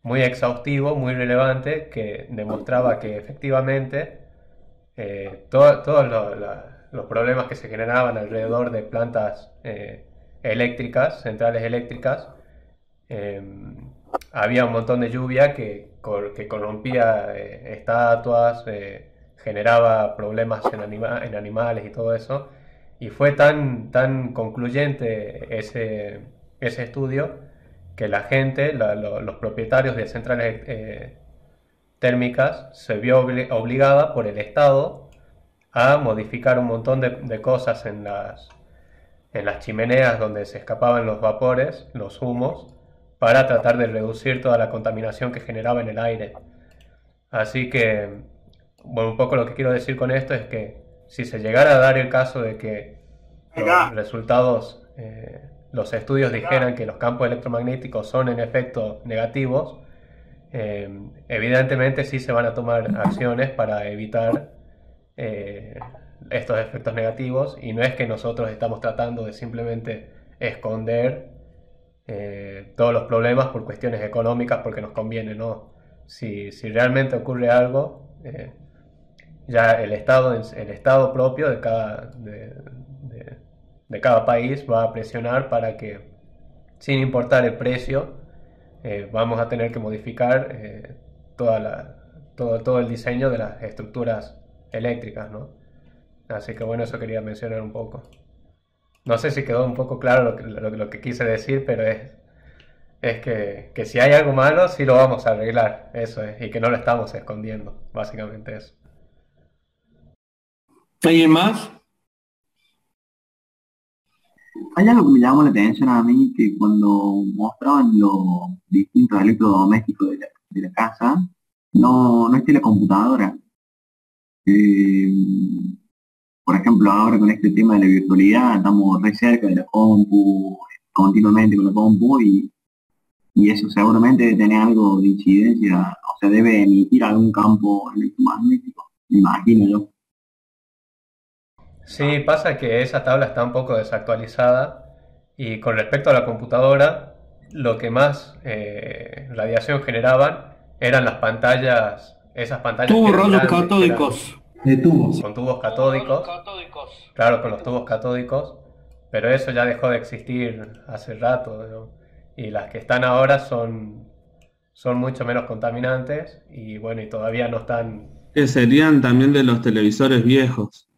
muy exhaustivo, muy relevante, que demostraba que efectivamente todos los problemas que se generaban alrededor de plantas eléctricas, centrales eléctricas, eh, había un montón de lluvia que corrompía estatuas, generaba problemas en animales y todo eso. Y fue tan concluyente ese estudio que la gente, los propietarios de centrales térmicas, se vio obligada por el Estado a modificar un montón de cosas en las chimeneas donde se escapaban los vapores, los humos, para tratar de reducir toda la contaminación que generaba en el aire. Así que, bueno, un poco lo que quiero decir con esto es que si se llegara a dar el caso de que los resultados, los estudios dijeran que los campos electromagnéticos son en efecto negativos, evidentemente sí se van a tomar acciones para evitar estos efectos negativos, y no es que nosotros estamos tratando de simplemente esconder todos los problemas por cuestiones económicas porque nos conviene, no. Si realmente ocurre algo, ya el Estado propio de cada país va a presionar para que, sin importar el precio, vamos a tener que modificar todo el diseño de las estructuras eléctricas, ¿no? Así que bueno, eso quería mencionar un poco. No sé si quedó un poco claro lo que quise decir, pero es que si hay algo malo, sí lo vamos a arreglar, eso es, y que no lo estamos escondiendo, básicamente eso. ¿Alguien más? Hay algo que me llamó la atención a mí, que cuando mostraban los distintos electrodomésticos de la casa, no está la computadora. Eh, por ejemplo, ahora con este tema de la virtualidad, estamos re cerca de la compu, continuamente con la compu, y eso seguramente debe tener algo de incidencia, o sea, debe emitir algún campo electromagnético, me imagino yo. Sí, pasa que esa tabla está un poco desactualizada, y con respecto a la computadora, lo que más radiación generaban eran las pantallas, esas pantallas que Tubos eran rayos grandes, catódicos. De tubos. con tubos catódicos, claro, con los tubos catódicos, pero eso ya dejó de existir hace rato, ¿no? Y las que están ahora son mucho menos contaminantes, y bueno, y todavía no están. Que serían también de los televisores viejos.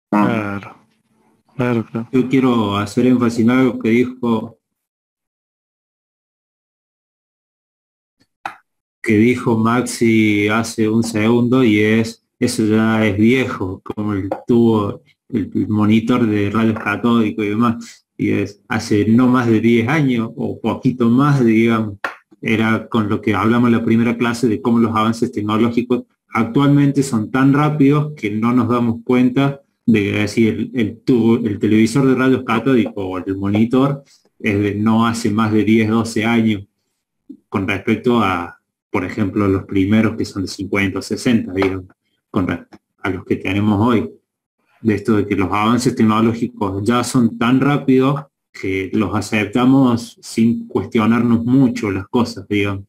Claro, claro, claro. Yo quiero hacer énfasis en algo que dijo Maxi hace un segundo, y eso ya es viejo, como el monitor de rayos catódicos y demás, y hace no más de 10 años o poquito más, digamos, era con lo que hablamos en la primera clase de cómo los avances tecnológicos actualmente son tan rápidos que no nos damos cuenta de que decir el televisor de rayos catódicos o el monitor es de no hace más de 10 12 años con respecto a, por ejemplo, los primeros que son de 50 o 60, digamos, a los que tenemos hoy. De esto de que los avances tecnológicos ya son tan rápidos que los aceptamos sin cuestionarnos mucho las cosas, digamos.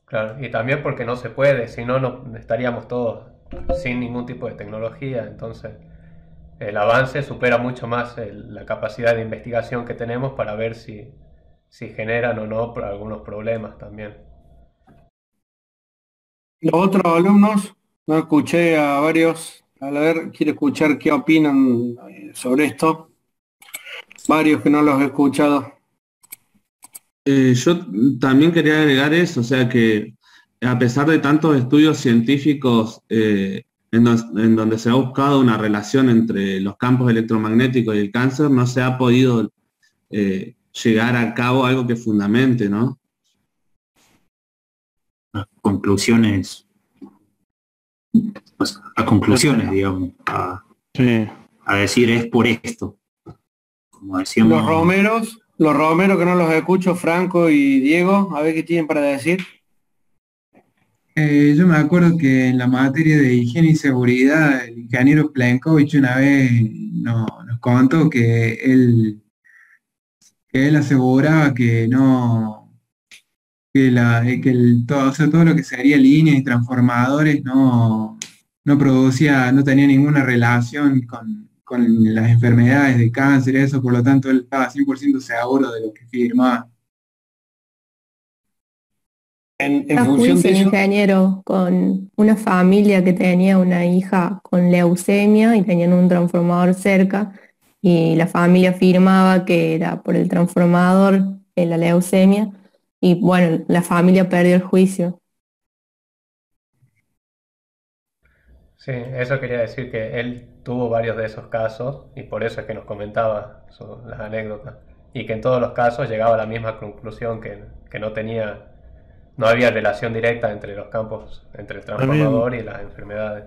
Claro, y también porque no se puede, si no, no estaríamos todos sin ningún tipo de tecnología. Entonces el avance supera mucho más la capacidad de investigación que tenemos para ver si generan o no algunos problemas también. Los otros alumnos, no escuché a varios, a ver, quiero escuchar qué opinan sobre esto. Varios que no los he escuchado. Yo también quería agregar eso, o sea que a pesar de tantos estudios científicos en donde se ha buscado una relación entre los campos electromagnéticos y el cáncer, no se ha podido llegar a cabo algo que fundamente, ¿no? Conclusiones, pues, a conclusiones, digamos, Sí. a decir es por esto. Como decíamos, Los romeros que no los escucho, Franco y Diego, a ver qué tienen para decir. Yo me acuerdo que en la materia de higiene y seguridad, el ingeniero Plenkovich una vez nos contó que él aseguraba que no, todo, o sea, todo lo que sería líneas y transformadores no producía, no tenía ninguna relación con las enfermedades de cáncer, eso, por lo tanto él estaba 100% seguro de lo que firmaba. En A función juicio, de el eso, ingeniero con una familia que tenía una hija con leucemia y tenían un transformador cerca, y la familia afirmaba que era por el transformador de la leucemia, y bueno, la familia perdió el juicio. Sí, eso quería decir que él tuvo varios de esos casos y por eso es que nos comentaba las anécdotas. Y que en todos los casos llegaba a la misma conclusión que no había relación directa entre los campos, entre el También transformador y las enfermedades.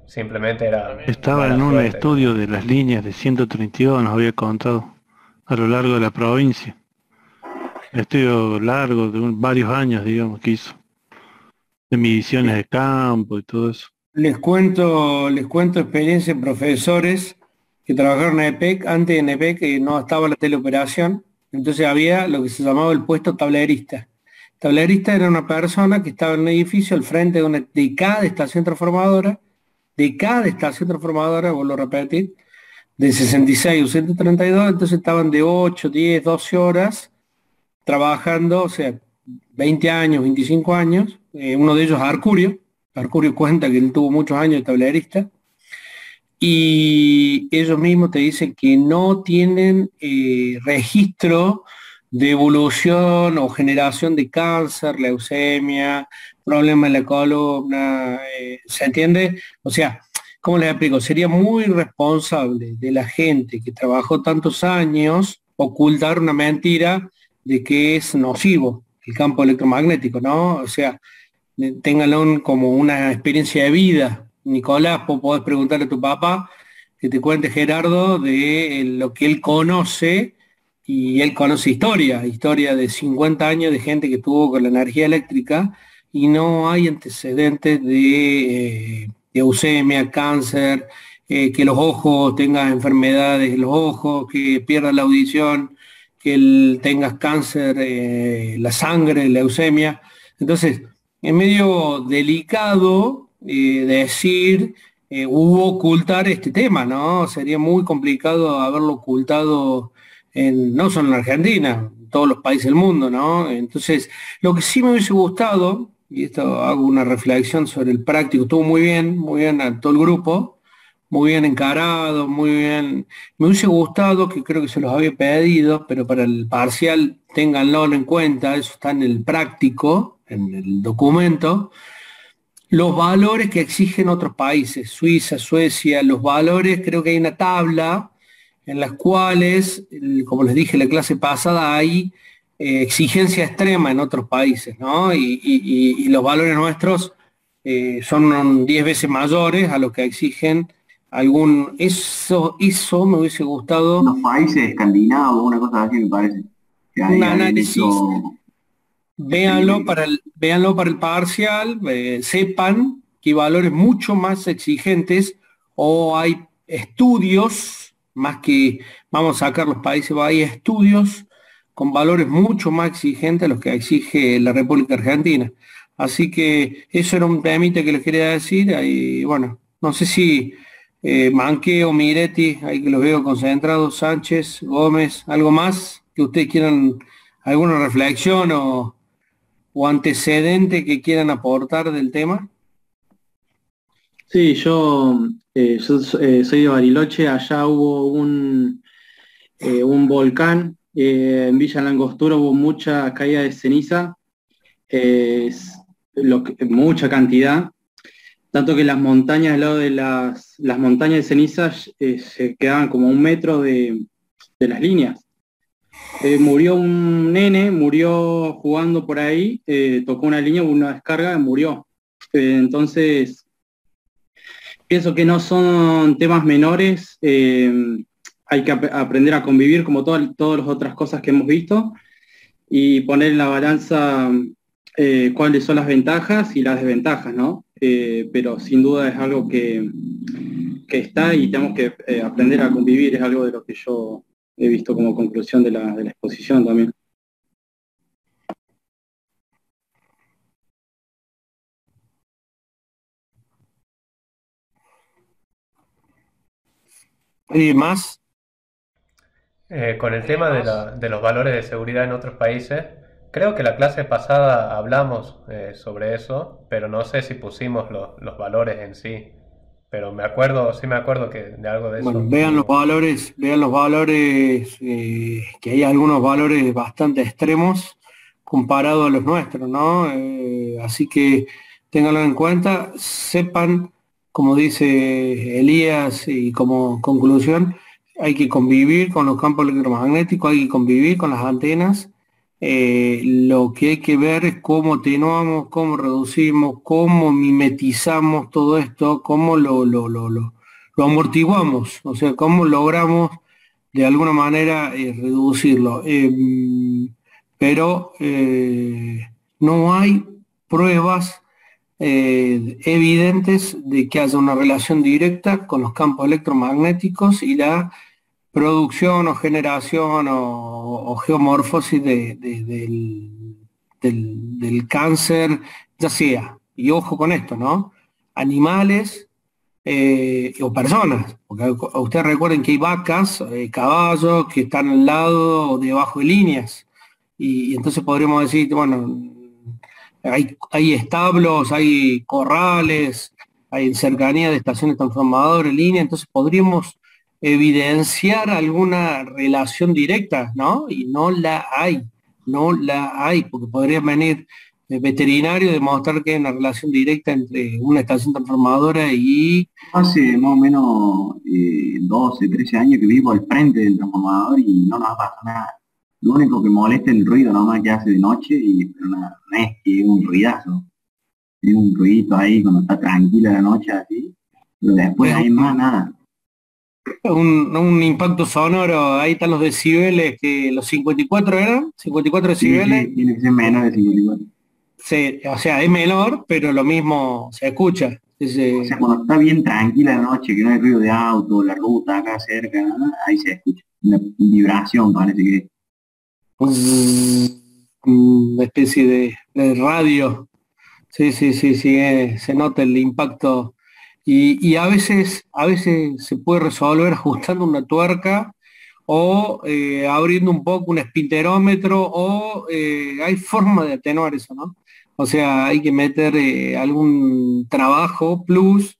Simplemente era estaba mala en un suerte. estudio de las líneas de 132, nos había contado, a lo largo de la provincia. Estudio largo, de varios años, digamos, que hizo. De mediciones de campo y todo eso. Les cuento experiencia de profesores que trabajaron en EPEC. Antes en EPEC no estaba la teleoperación, entonces había lo que se llamaba el puesto tablerista. Tablerista era una persona que estaba en un edificio al frente de cada estación transformadora, vuelvo a repetir, de 66 o 132, entonces estaban de 8, 10, 12 horas trabajando, o sea, 20 años, 25 años, uno de ellos Arcurio. Arcurio cuenta que él tuvo muchos años de tablerista, y ellos mismos te dicen que no tienen registro de evolución o generación de cáncer, leucemia, problemas en la columna, ¿se entiende? O sea, ¿cómo les explico? Sería muy irresponsable de la gente que trabajó tantos años ocultar una mentira de que es nocivo el campo electromagnético, ¿no? O sea, ténganlo como una experiencia de vida. Nicolás, vos podés preguntarle a tu papá que te cuente Gerardo de lo que él conoce, y él conoce historia de 50 años de gente que tuvo con la energía eléctrica y no hay antecedentes de leucemia, cáncer, que los ojos tengas enfermedades en los ojos, que pierdas la audición, que tengas cáncer, la sangre, leucemia. Entonces, es medio delicado decir hubo ocultar este tema, ¿no? Sería muy complicado haberlo ocultado no solo en Argentina, en todos los países del mundo, ¿no? Entonces, lo que sí me hubiese gustado, y esto hago una reflexión sobre el práctico, estuvo muy bien a todo el grupo, muy bien encarado, muy bien. Me hubiese gustado, que creo que se los había pedido, pero para el parcial ténganlo en cuenta, eso está en el práctico, en el documento, los valores que exigen otros países, Suiza, Suecia, los valores, creo que hay una tabla en las cuales, como les dije en la clase pasada, hay exigencia extrema en otros países, ¿no? Y los valores nuestros son 10 veces mayores a los que exigen eso me hubiese gustado. Los países escandinavos, una cosa así me parece. Un análisis, véanlo para el parcial, sepan que hay valores mucho más exigentes, o hay estudios, más que vamos a sacar los países, hay estudios con valores mucho más exigentes a los que exige la República Argentina. Así que eso era un temita que les quería decir. Y bueno, no sé si Manque o Miretti, ahí que los veo concentrados, Sánchez, Gómez, algo más que ustedes quieran, alguna reflexión o antecedente que quieran aportar del tema. Sí, yo soy de Bariloche. Allá hubo un volcán, en Villa Langostura hubo mucha caída de ceniza, mucha cantidad, tanto que las montañas al lado de las montañas de cenizas se quedaban como a 1 metro de las líneas. Murió un nene, murió jugando por ahí, tocó una línea, hubo una descarga y murió. Entonces, pienso que no son temas menores, hay que aprender a convivir como todas las otras cosas que hemos visto, y poner en la balanza cuáles son las ventajas y las desventajas, ¿no? Pero sin duda es algo que está, y tenemos que aprender a convivir, es algo de lo que yo he visto como conclusión de la exposición también. ¿Y más? Con el tema de los valores de seguridad en otros países, creo que la clase pasada hablamos sobre eso, pero no sé si pusimos los valores en sí. Pero sí me acuerdo que de algo de eso. Bueno, vean los valores, que hay algunos valores bastante extremos comparados a los nuestros, ¿no? Así que ténganlo en cuenta, sepan como dice Elías, y como conclusión, hay que convivir con los campos electromagnéticos, hay que convivir con las antenas. Lo que hay que ver es cómo atenuamos, cómo reducimos, cómo mimetizamos todo esto, cómo lo amortiguamos, o sea, cómo logramos de alguna manera reducirlo. Pero no hay pruebas evidentes de que haya una relación directa con los campos electromagnéticos y la producción o generación o geomorfosis del cáncer, ya sea, y ojo con esto, ¿no? Animales o personas, porque ustedes recuerden que hay vacas, caballos que están al lado o debajo de líneas, y entonces podríamos decir, bueno, hay establos, hay corrales, hay en cercanía de estaciones transformadoras en línea, entonces podríamos evidenciar alguna relación directa, ¿no? Y no la hay, porque podrían venir veterinarios y demostrar que hay una relación directa entre una estación transformadora y... Hace más o menos 12, 13 años que vivo al frente del transformador y no nos ha pasado nada. Lo único que molesta es el ruido nomás que hace de noche, pero no es que es un ruidazo. Es un ruidito ahí cuando está tranquila la noche así, pero después hay más nada. Un impacto sonoro, ahí están los decibeles, que los 54 eran, 54 decibeles. Sí, tiene que ser menor de 54. Sí, o sea, es menor, pero lo mismo se escucha. O sea, cuando está bien tranquila la noche, que no hay ruido de auto, la ruta acá cerca, ¿no? Ahí se escucha. Una vibración parece que una especie de radio. Sí, se nota el impacto. Y a veces se puede resolver ajustando una tuerca o abriendo un poco un espinterómetro o hay forma de atenuar eso, ¿no? O sea, hay que meter algún trabajo plus.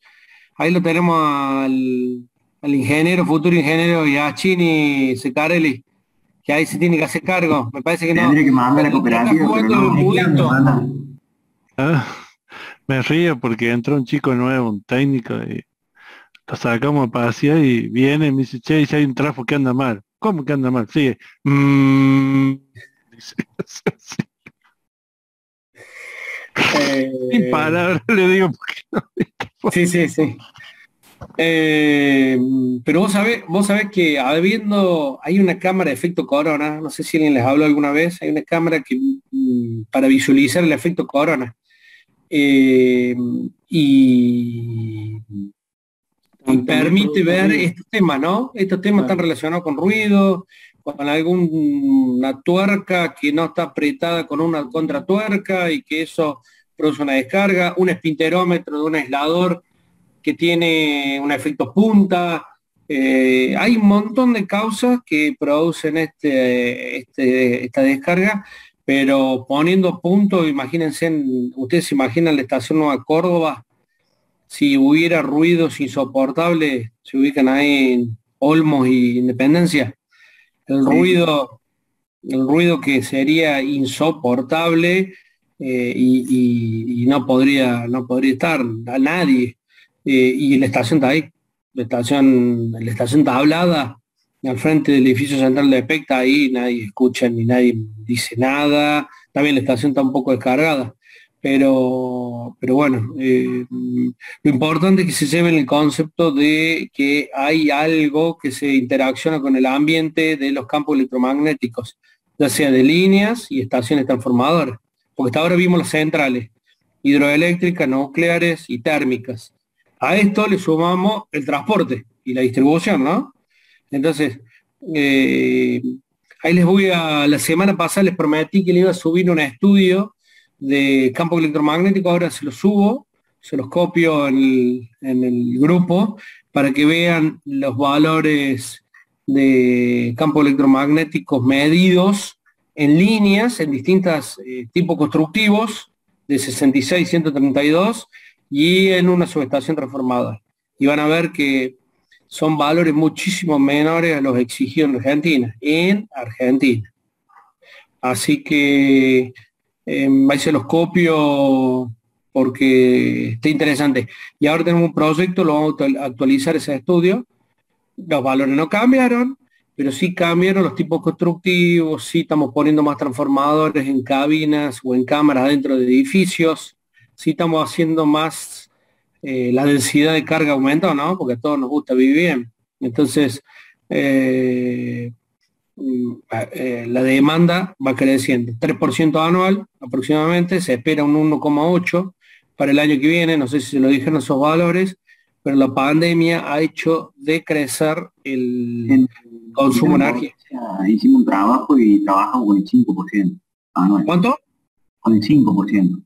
Ahí lo tenemos al ingeniero, futuro ingeniero Yachini Secarelli, que ahí se tiene que hacer cargo. Me parece que no. Tendría que mandar a la cooperativa, pero no. Me río porque entró un chico nuevo, un técnico, y lo sacamos a pasear y viene y me dice, che, si hay un trafo que anda mal. ¿Cómo que anda mal? Sigue. Sin palabras le digo porque no. Sí. Pero vos sabés que hay una cámara de efecto corona, no sé si alguien les habló alguna vez, hay una cámara que para visualizar el efecto corona. Y permite ver estos temas, ¿no? Estos temas están relacionados con ruido, con alguna tuerca que no está apretada con una contratuerca y que eso produce una descarga, un espinterómetro de un aislador que tiene un efecto punta. Hay un montón de causas que producen esta descarga, pero poniendo punto, imagínense, ustedes se imaginan la estación Nueva Córdoba, si hubiera ruidos insoportables, se ubican ahí en Olmos y Independencia, el ruido que sería insoportable, y no podría estar a nadie. Y la estación está ahí, la estación tablada al frente del edificio central de EPEC, está ahí, nadie escucha ni nadie dice nada. También la estación está un poco descargada, pero bueno, lo importante es que se lleven el concepto de que hay algo que se interacciona con el ambiente de los campos electromagnéticos, ya sea de líneas y estaciones transformadoras, porque hasta ahora vimos las centrales hidroeléctricas, nucleares y térmicas. A esto le sumamos el transporte y la distribución, ¿no? Entonces, ahí la semana pasada les prometí que le iba a subir un estudio de campo electromagnético, ahora se los subo, se los copio en el grupo para que vean los valores de campos electromagnéticos medidos en líneas, en distintos tipos constructivos, de 66, 132, y en una subestación transformadora. Y van a ver que son valores muchísimo menores a los exigidos en Argentina. Así que ahí se los copio porque está interesante. Y ahora tenemos un proyecto, lo vamos a actualizar ese estudio. Los valores no cambiaron, pero sí cambiaron los tipos constructivos, sí estamos poniendo más transformadores en cabinas o en cámaras dentro de edificios, sí estamos haciendo más, la densidad de carga aumentó, ¿no? Porque a todos nos gusta vivir bien. Entonces, la demanda va creciendo, 3% anual aproximadamente, se espera un 1,8 para el año que viene, no sé si se lo dijeron esos valores, pero la pandemia ha hecho decrecer el consumo de energía. Hicimos un trabajo y trabajamos con el 5% anual. ¿Cuánto? Con el 5%.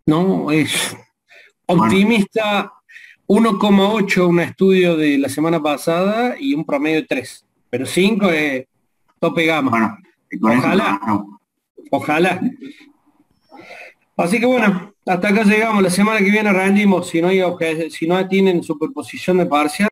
No, es optimista. 1,8 un estudio de la semana pasada y un promedio de 3. Pero 5 es tope gama. Bueno, ojalá. Así que bueno, hasta acá llegamos. La semana que viene rendimos. Si no tienen superposición de parcial.